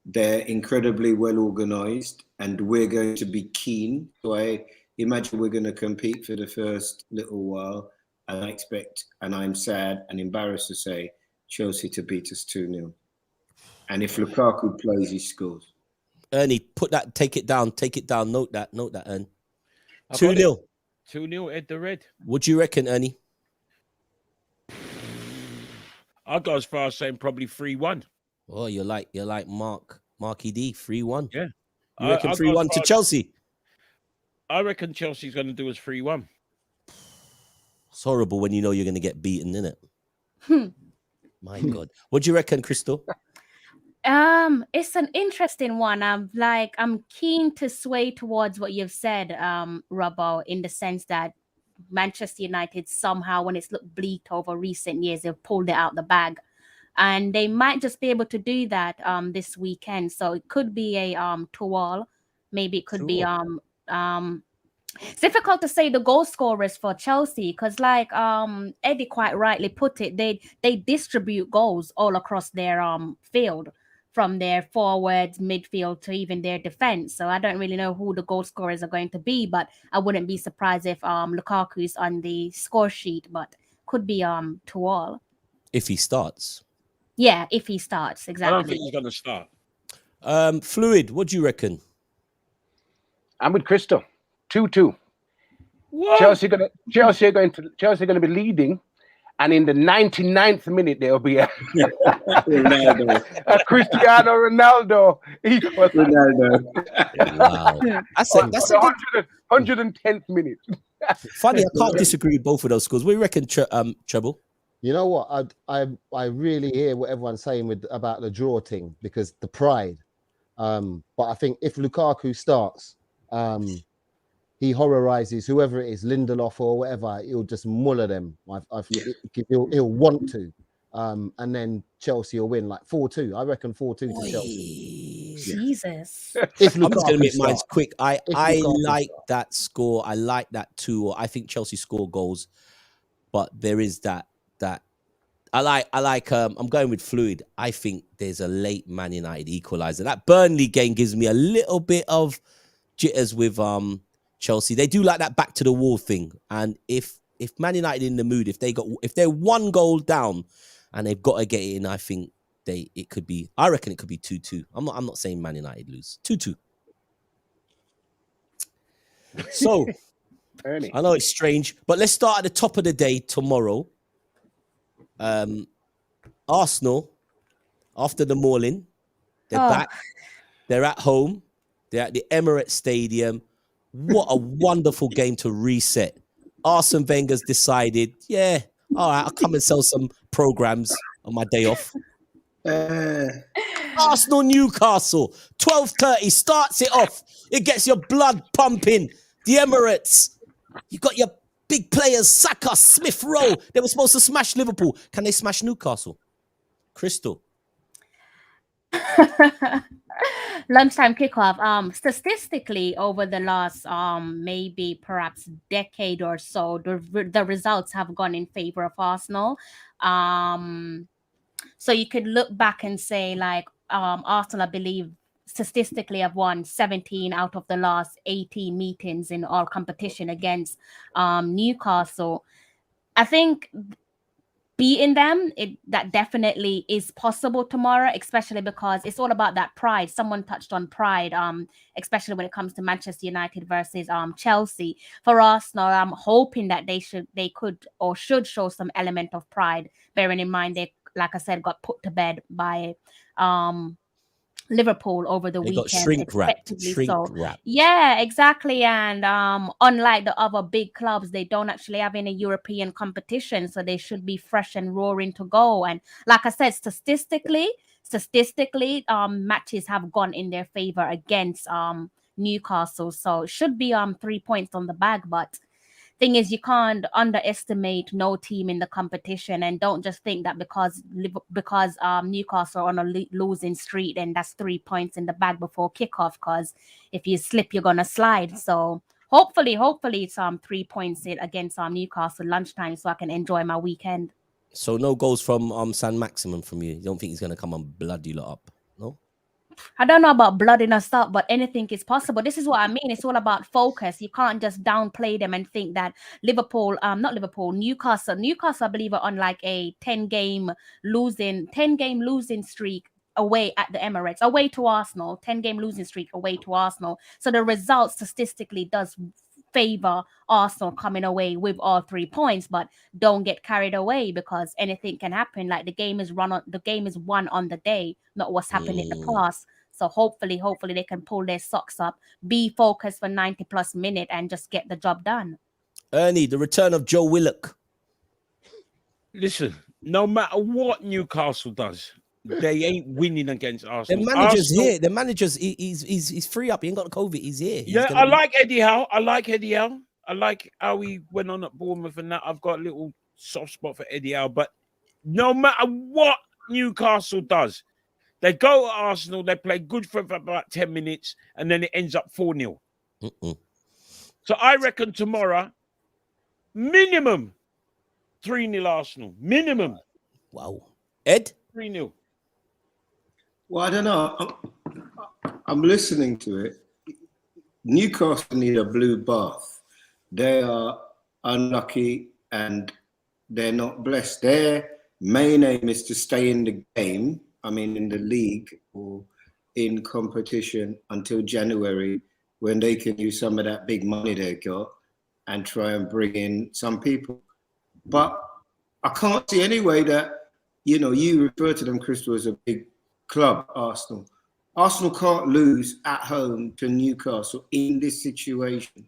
They're incredibly well organized, and we're going to be keen. So I imagine we're going to compete for the first little while. And I expect, and I'm sad and embarrassed to say, Chelsea to beat us 2-0. And if Lukaku plays, he scores. Ernie, take it down. Note that, Ernie. 2-0. 2-0, Ed the Red. What do you reckon, Ernie? I'll go as far as saying probably 3-1. Oh, you're like Marky D, 3-1. Yeah. You reckon 3-1 to Chelsea? I reckon Chelsea's going to do us 3-1. It's horrible when you know you're going to get beaten, isn't it? My God. What do you reckon, Crystal? It's an interesting one. I'm keen to sway towards what you've said, Robbo, in the sense that Manchester United somehow, when it's looked bleak over recent years, they've pulled it out the bag. And they might just be able to do that this weekend. So it could be a 2-all. Maybe it could be it's difficult to say the goal scorers for Chelsea because, like Eddie quite rightly put it, they distribute goals all across their field, from their forwards, midfield to even their defense. So I don't really know who the goal scorers are going to be, but I wouldn't be surprised if Lukaku is on the score sheet, but could be 2-all. If he starts. Yeah, if he starts, exactly. I don't think he's going to start. Fluid, what do you reckon? I'm with Crystal. 2-2. What? Chelsea going to be leading, and in the 99th minute there'll be a Cristiano Ronaldo. Wow. That's the 110th minute. Funny, I can't disagree with both of those scores. What do you reckon, Treble? You know what? I really hear what everyone's saying about the draw thing because the pride. But I think if Lukaku starts, he horrorizes whoever it is, Lindelof or whatever. He'll just muller them. He'll want to, and then Chelsea will win like 4-2. I reckon 4-2 to Chelsea. Jesus. I'm just going to make mine quick. I like that score. I like that too. I think Chelsea score goals, but there is that. I like. I'm going with Fluid. I think there's a late Man United equalizer. That Burnley game gives me a little bit of jitters with Chelsea. They do like that back to the wall thing. And if Man United in the mood, if they're one goal down and they've got to get it in, I think I reckon it could be 2-2. I'm not saying Man United lose. 2-2. So I know it's strange, but let's start at the top of the day tomorrow. Arsenal, after the mauling, they're back. They're at home. They're at the Emirates Stadium. What a wonderful game to reset. Arsène Wenger's decided, all right, I'll come and sell some programs on my day off. Arsenal Newcastle, 12:30 starts it off. It gets your blood pumping. The Emirates. You got your big players, Saka, Smith Rowe. They were supposed to smash Liverpool. Can they smash Newcastle? Crystal. Lunchtime kickoff. Statistically, over the last maybe perhaps decade or so, the results have gone in favor of Arsenal. So you could look back and say, like, Arsenal, I believe, statistically have won 17 out of the last 18 meetings in all competition against Newcastle. I think beating them, that definitely is possible tomorrow, especially because it's all about that pride. Someone touched on pride, especially when it comes to Manchester United versus Chelsea. For Arsenal, I'm hoping that they should show some element of pride, bearing in mind they, like I said, got put to bed by Liverpool over the weekend. Got shrink wrapped. Yeah, exactly. And unlike the other big clubs, they don't actually have any European competition, so they should be fresh and roaring to go. And like I said, statistically, matches have gone in their favor against Newcastle, so it should be 3 points on the bag. But thing is, you can't underestimate no team in the competition, and don't just think that because Newcastle are on a losing streak, and that's 3 points in the bag before kickoff. Because if you slip, you're gonna slide. So hopefully it's 3 points against Newcastle lunchtime, so I can enjoy my weekend. So no goals from San Maximum from you. You don't think he's gonna come and blood you lot up? No. I don't know about blooding us up, but anything is possible. This is what I mean. It's all about focus. You can't just downplay them and think that Newcastle, I believe, are on like a 10-game losing streak away at the Emirates, away to Arsenal, 10-game losing streak away to Arsenal. So the result statistically does favor Arsenal coming away with all 3 points, but don't get carried away because anything can happen. Like the game is won on the day, not what's happened in the past. So hopefully they can pull their socks up, be focused for 90 plus minutes, and just get the job done. Ernie, the return of Joe Willock. Listen, no matter what Newcastle does, they ain't winning against Arsenal. The manager's here. The manager's he's free up. He ain't got COVID. He's here. Yeah, I like Eddie Howe. I like how he went on at Bournemouth and that. I've got a little soft spot for Eddie Howe. But no matter what Newcastle does, they go to Arsenal, they play good for about 10 minutes, and then it ends up 4-0. So I reckon tomorrow, minimum 3-0 Arsenal. Minimum. Wow. Ed? 3-0. Well, I don't know. I'm listening to it. Newcastle need a blue bath. They are unlucky and they're not blessed. Their main aim is to stay in the game, in the league or in competition until January, when they can use some of that big money they got and try and bring in some people. But I can't see any way that, you refer to them, Crystal, as a big club, Arsenal. Arsenal can't lose at home to Newcastle in this situation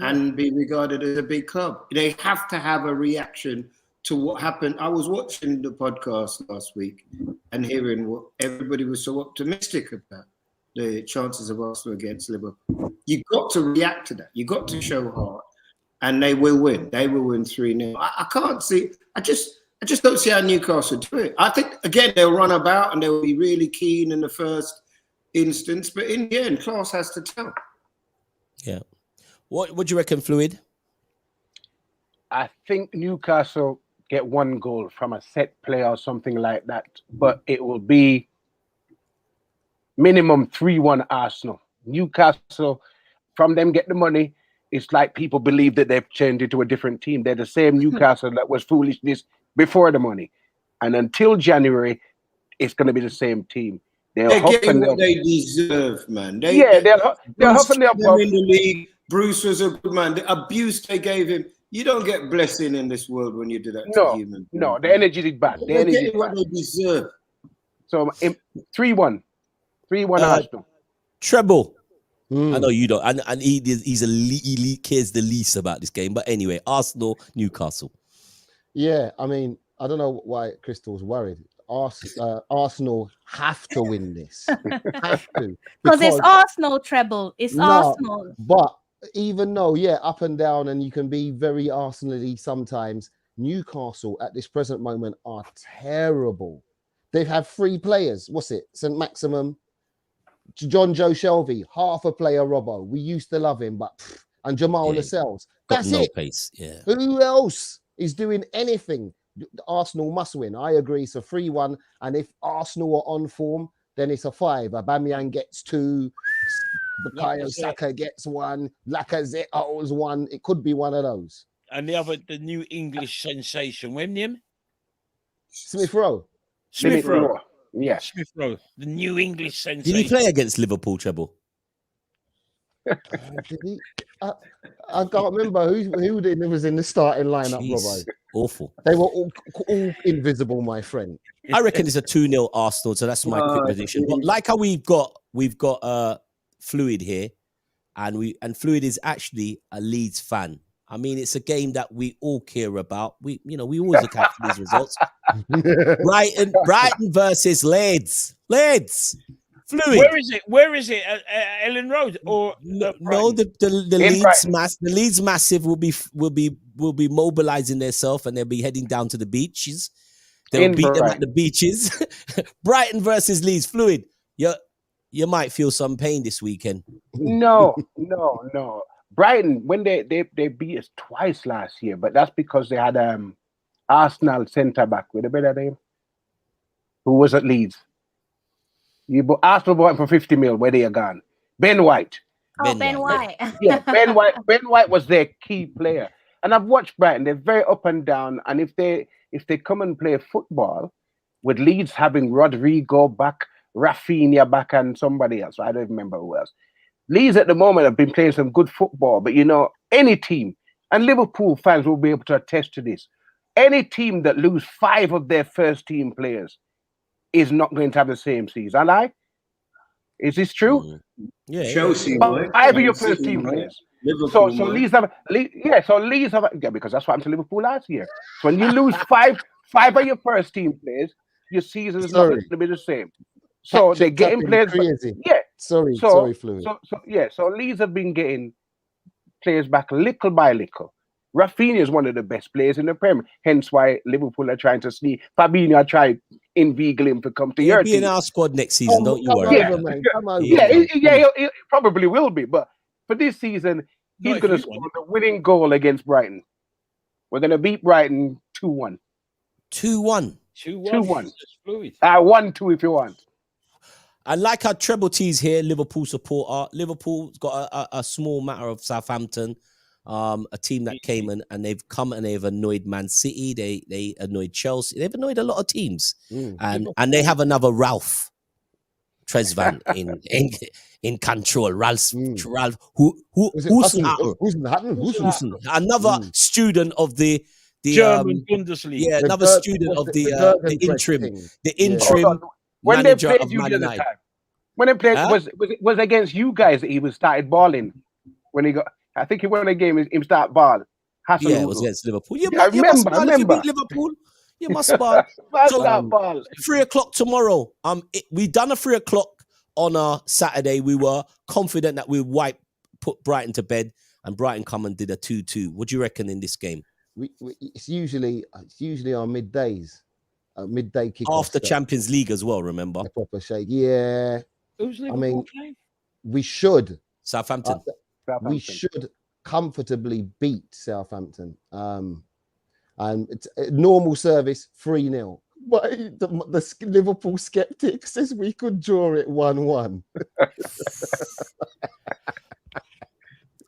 and be regarded as a big club. They have to have a reaction to what happened. I was watching the podcast last week and hearing what everybody was so optimistic about the chances of Arsenal against Liverpool. You've got to react to that. You've got to show heart, and they will win. They will win 3-0. I can't see. I just don't see how Newcastle do it. I think, again, they'll run about and they'll be really keen in the first instance, but in the end, class has to tell. Yeah. What do you reckon, Fluid? I think Newcastle get one goal from a set play or something like that, but it will be minimum 3-1 Arsenal. Newcastle, from them get the money, it's like people believe that they've changed into a different team. They're the same Newcastle that was foolishness before the money. And until January, it's going to be the same team. They're getting what they deserve, man. They're huffing their puff. In the league. Bruce was a good man. The abuse they gave him, you don't get blessing in this world when you do that to human. No, the energy is bad. They're getting what they deserve. So 3-1. 3-1 Arsenal. Treble. I know you don't. And he cares the least about this game. But anyway, Arsenal, Newcastle. Yeah, I don't know why Crystal's worried. Arsenal have to win this. Have to. Because it's Arsenal, Treble. It's Arsenal. But even though, up and down, and you can be very Arsenal-y sometimes, Newcastle at this present moment are terrible. They have 3 players. What's it? St. Maximum, John Joe Shelby, half a player, Robbo. We used to love him, and Jamal Lascelles. That's it. Pace. Yeah. Who else is doing anything? Arsenal must win. I agree. It's a 3-1. And if Arsenal are on form, then it's a 5. Aubameyang gets 2. Bukayo Saka gets 1. Lacazette owes 1. It could be one of those. And the new English sensation. What's his name? Smith Rowe. Smith Rowe. Yeah. Smith Rowe. The new English sensation. Did he play against Liverpool, Treble? Did he? I can't remember who was in the starting lineup, Robbo. Awful. They were all invisible, my friend. I reckon it's a 2-0 Arsenal, so that's my quick prediction. But like how we've got Fluid here, and Fluid is actually a Leeds fan. It's a game that we all care about. We always look out for these results. Brighton versus Leeds. Fluid. Where is it? Ellen Road or no? The Leeds Massive will be mobilizing themselves and they'll be heading down to the beaches. They'll beat them at the beaches. Brighton versus Leeds. Fluid. You might feel some pain this weekend. No. Brighton, when they beat us twice last year, but that's because they had Arsenal centre back with a better name who was at Leeds. Arsenal bought him for 50 mil. Where they are gone? Ben White. Ben White. Yeah, Ben White. Ben White was their key player. And I've watched Brighton. They're very up and down. And if they come and play football, with Leeds having Rodrigo back, Rafinha back, and somebody else, I don't remember who else. Leeds at the moment have been playing some good football. But any team, and Liverpool fans will be able to attest to this. Any team that lose 5 of their first team players is not going to have the same season. Is this true? Yeah. Chelsea, 5 of your first team players. Liverpool, so Leeds have, because that's what happened to Liverpool last year. So when you lose 5 of your first team players, your season is not going to be the same. So they're getting players. Crazy. Yeah. Sorry, Fluid. So Leeds have been getting players back little by little. Rafinha is one of the best players in the Premier. Hence why Liverpool are trying to sneak. Fabinho tried inveigle him to come to your team. He'll be in our squad next season, don't you worry. He probably will be. But for this season, he's going to score the winning goal against Brighton. We're going to beat Brighton 2-1. 2-1. 2-1. 1-2 if you want. I like our treble tees here, Liverpool supporter. Liverpool's got a small matter of Southampton, a team that came and they've come and they've annoyed Man City. They annoyed Chelsea. They've annoyed a lot of teams. And they have another Ralph Tresvant in control. Ralph who's another student of the German Bundesliga. Yeah, another student of the interim. When they played you the other time, when they played was against you guys that he was started balling when he got. I think he won a game. He started ball. It was against Liverpool. I remember. If you beat Liverpool, you must ball. Ball. 3:00 tomorrow. We done a 3:00 on a Saturday. We were confident that we would put Brighton to bed, and Brighton come and did a 2-2. What do you reckon in this game? It's usually our middays. Midday kick after Champions League as well. Remember, a proper shake. Yeah, who's Liverpool playing? We should Southampton. We should comfortably beat Southampton. And it's a normal service 3-0. But the Liverpool skeptic says we could draw it 1-1.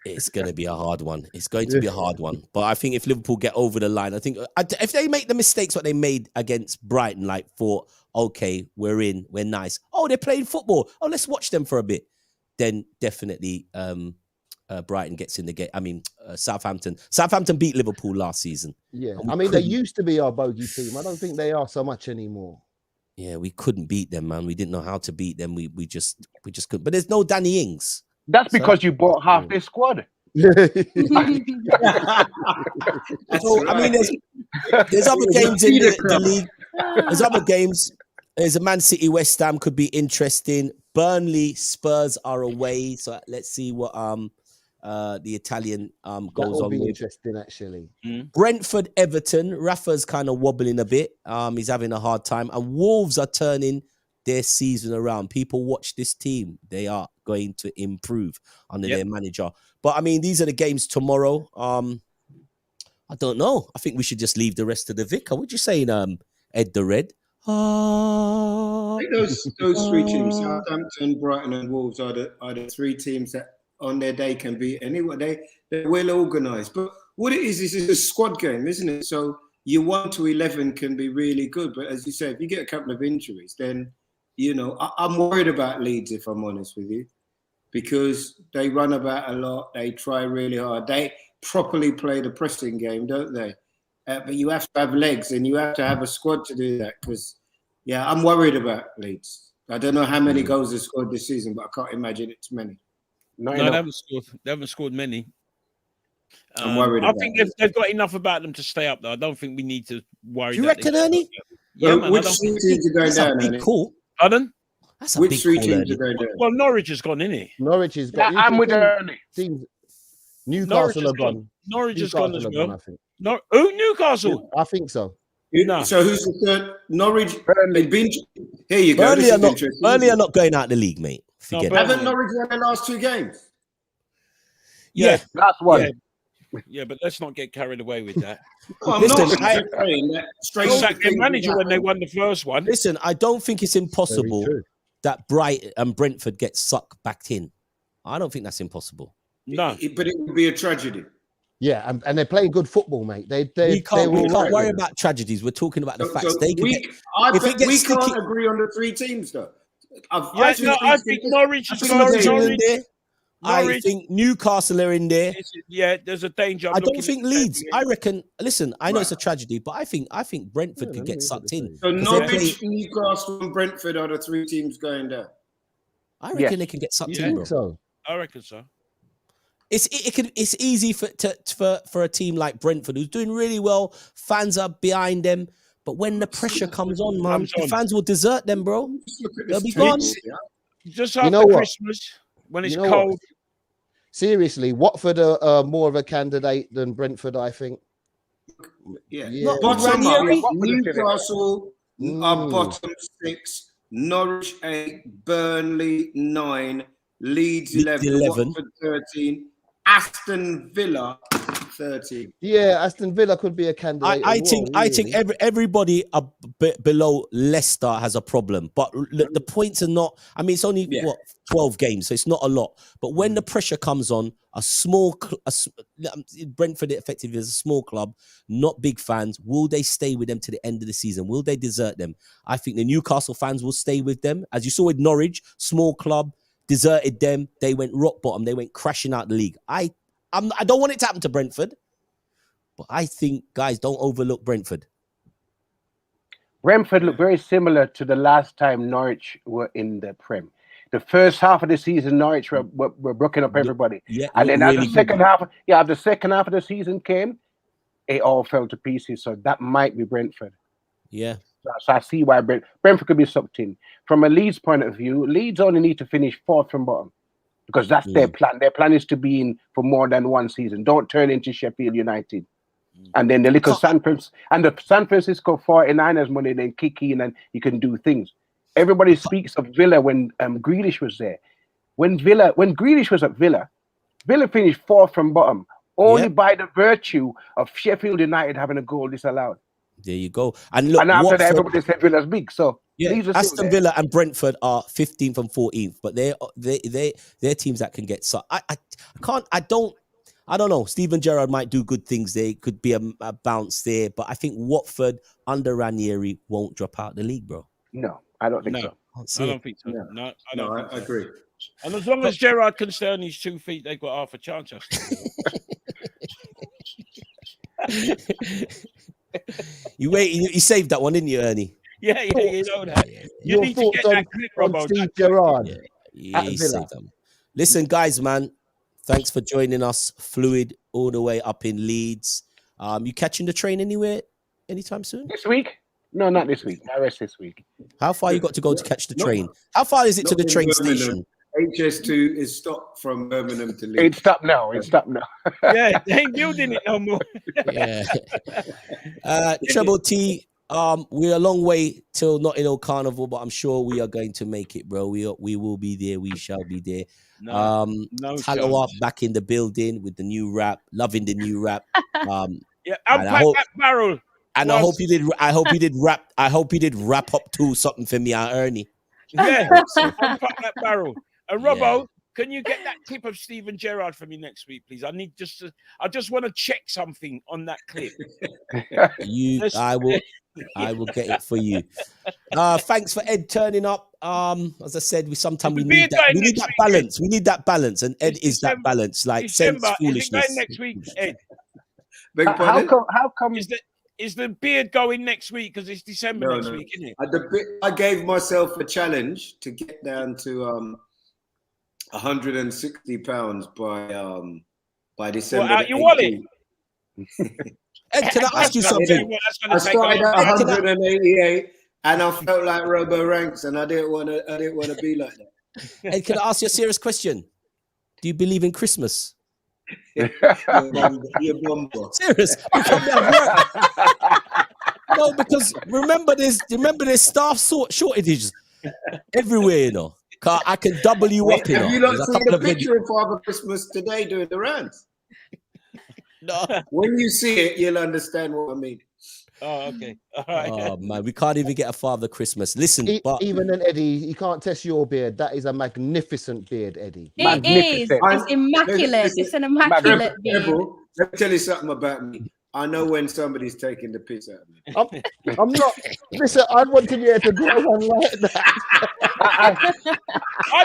It's going to be a hard one. It's going to be a hard one. But I think if Liverpool get over the line, I think if they make the mistakes what they made against Brighton, like thought, okay, we're in, we're nice. Oh, they're playing football. Oh, let's watch them for a bit. Then definitely Brighton gets in the game. I mean, Southampton. Southampton beat Liverpool last season. Yeah, I mean, they used to be our bogey team. I don't think they are so much anymore. Yeah, we couldn't beat them, man. We didn't know how to beat them. We just couldn't. But there's no Danny Ings. That's because you bought half their squad. So, I mean, there's other games in the league. There's other games. There's a Man City West Ham could be interesting. Burnley Spurs are away, so let's see what the Italian goes on. Be with. Interesting, actually. Brentford Everton. Rafa's kind of wobbling a bit. He's having a hard time, and Wolves are turning their season around. People watch this team. They are going to improve under their manager. But I mean, these are the games tomorrow. I don't know. I think we should just leave the rest to the vicar. What you saying, Ed the Red? I think those three teams, Southampton, Brighton, and Wolves, are the three teams that on their day can beat anyone. They're well organised. But what it is a squad game, isn't it? So your 1 to 11 can be really good. But as you say, if you get a couple of injuries, then I'm worried about Leeds, if I'm honest with you, because they run about a lot. They try really hard. They properly play the pressing game, don't they? But you have to have legs and you have to have a squad to do that. Because, I'm worried about Leeds. I don't know how many goals they scored this season, but I can't imagine it's many. No, they haven't scored. They haven't scored many. I'm worried. I think they've got enough about them to stay up, though. I don't think we need to worry. Do you reckon, Ernie? Yeah, man. Which teams are going down? Big call. Pardon? That's a Which big three call, teams Ernie. are going down? Well, Norwich has gone, isn't it? Norwich has gone. I'm with Ernie. Newcastle have gone. Norwich has gone as well. I think. Newcastle? I think so. No. So who's the third? Norwich. Here you go. Burnley are not going out the league, mate. Forget it. Haven't Norwich won the last 2 games? Yeah. Last one. Yeah, but let's not get carried away with that. Straight sacked their manager when they won the first one. Listen, I don't think it's impossible that Brighton and Brentford get sucked back in. I don't think that's impossible. No. But it would be a tragedy. Yeah, and they're playing good football, mate. We can't worry about tragedies. We're talking about the facts. We can't agree on the 3 teams, though. I think Norwich is I think Newcastle are in there. Yeah, there's a danger. I don't think Leeds. I reckon. Listen, I know it's a tragedy, but I think Brentford could get sucked in. So Norwich, Newcastle, and Brentford are the 3 teams going down. I reckon they can get sucked in, bro. So I reckon so. It's easy for a team like Brentford who's doing really well. Fans are behind them, But when the pressure comes on, man, the fans will desert them, bro. They'll be gone. Just after Christmas, when it's cold. What? Seriously, Watford are more of a candidate than Brentford, I think. Yeah. Newcastle are bottom 6, Norwich 8, Burnley 9, Leeds 11, Watford 13, Aston Villa 13. Yeah, Aston Villa could be a candidate. I think everybody below Leicester has a problem, but the points are not. I mean, it's only 12 games, so it's not a lot. But when the pressure comes on, Brentford effectively is a small club, not big fans. Will they stay with them to the end of the season? Will they desert them? I think the Newcastle fans will stay with them, as you saw with Norwich, small club, deserted them. They went rock bottom. They went crashing out the league. I don't want it to happen to Brentford, but I think, guys, don't overlook Brentford. Brentford look very similar to the last time Norwich were in the Prem. The first half of the season, Norwich were broken up everybody. Yeah, and then really the second half of the season came, it all fell to pieces. So that might be Brentford. Yeah. So I see why Brentford could be sucked in. From a Leeds point of view, Leeds only need to finish 4th from bottom, because that's their plan. Their plan is to be in for more than one season. Don't turn into Sheffield United. And then the little San Francisco 49ers money, then kick in and you can do things. Everybody speaks of Villa when Grealish was there. When Grealish was at Villa finished 4th from bottom, only by the virtue of Sheffield United having a goal disallowed. There you go. And look, after that, everybody said Villa's big. So Aston Villa and Brentford are 15th and 14th, but they're teams that can get. So I don't know. Steven Gerrard might do good things there. It could be a bounce there, but I think Watford under Ranieri won't drop out the league, bro. No, I don't think so. I don't think so. No, I agree. And as long as Gerrard can stay on his 2 feet, they've got half a chance. You saved that one, didn't you, Ernie? Yeah, you know that. You need to get that clip, Robbo. Steve Gerrard. He saved them. Listen, guys, man, thanks for joining us. Fluid all the way up in Leeds. You catching the train anywhere anytime soon? This week? No, not this week. I rest this week. How far you got to go to catch the train? How far is it to the train station? HS2 is stopped from Birmingham to Leeds. It's stopped now. Yeah, they ain't building it no more. Yeah. Treble T, we're a long way till Notting Hill Carnival, but I'm sure we are going to make it, bro. We will be there. We shall be there. No Taloa back in the building with the new rap. Loving the new rap. Unpack that barrel. And I hope you did. I hope you did rap. I hope you did wrap up to something for me, Ernie. Yeah, unpack that barrel. And Robbo, can you get that clip of Steven Gerrard for me next week, please? I just want to check something on that clip. I will get it for you. Thanks for Ed turning up. As I said, we need that balance. We need that balance, and Ed is that balance, like sense foolishness. Is it next week, Ed? How come is the beard going next week? Because it's December next week, isn't it? I gave myself a challenge to get down to £160 by December. Out your wallet. Ed, can I ask you something? I started at 188, and I felt like Robo Ranks, and I didn't want to be like that. Ed, can I ask you a serious question? Do you believe in Christmas? Serious? No, because remember there's staff shortages everywhere, you know. I can double you up, you know. Have you not seen a picture of Father Christmas today doing the rounds? No. When you see it, you'll understand what I mean. Oh, okay. All right. Oh man, we can't even get a Father Christmas. Listen, even then, Eddie, you can't test your beard. That is a magnificent beard, Eddie. It is. It's immaculate. It's an immaculate beard. Let me tell you something about me. I know when somebody's taking the piss out of me. I'm not. Listen, I wanted you to grow one like that. I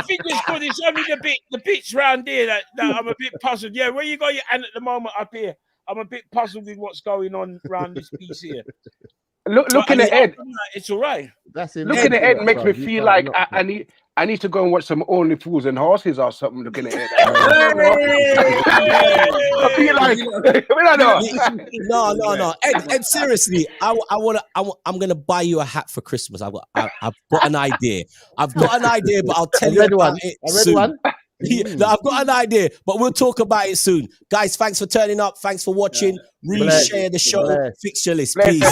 think it's good. It's only the bits round here that I'm a bit puzzled. Yeah, where you got your hand at the moment up here? I'm a bit puzzled with what's going on around this piece here. Looking at Ed, it's all right. Looking at Ed makes me feel like I I need to go and watch some Only Fools and Horses or something. Looking at it. I feel like no. Ed, seriously, I'm gonna buy you a hat for Christmas. I've got an idea. I've got an idea, but I'll tell you about it soon. No, I've got an idea, but we'll talk about it soon. Guys, thanks for turning up. Thanks for watching. Reshare the show. Fixture list, peace.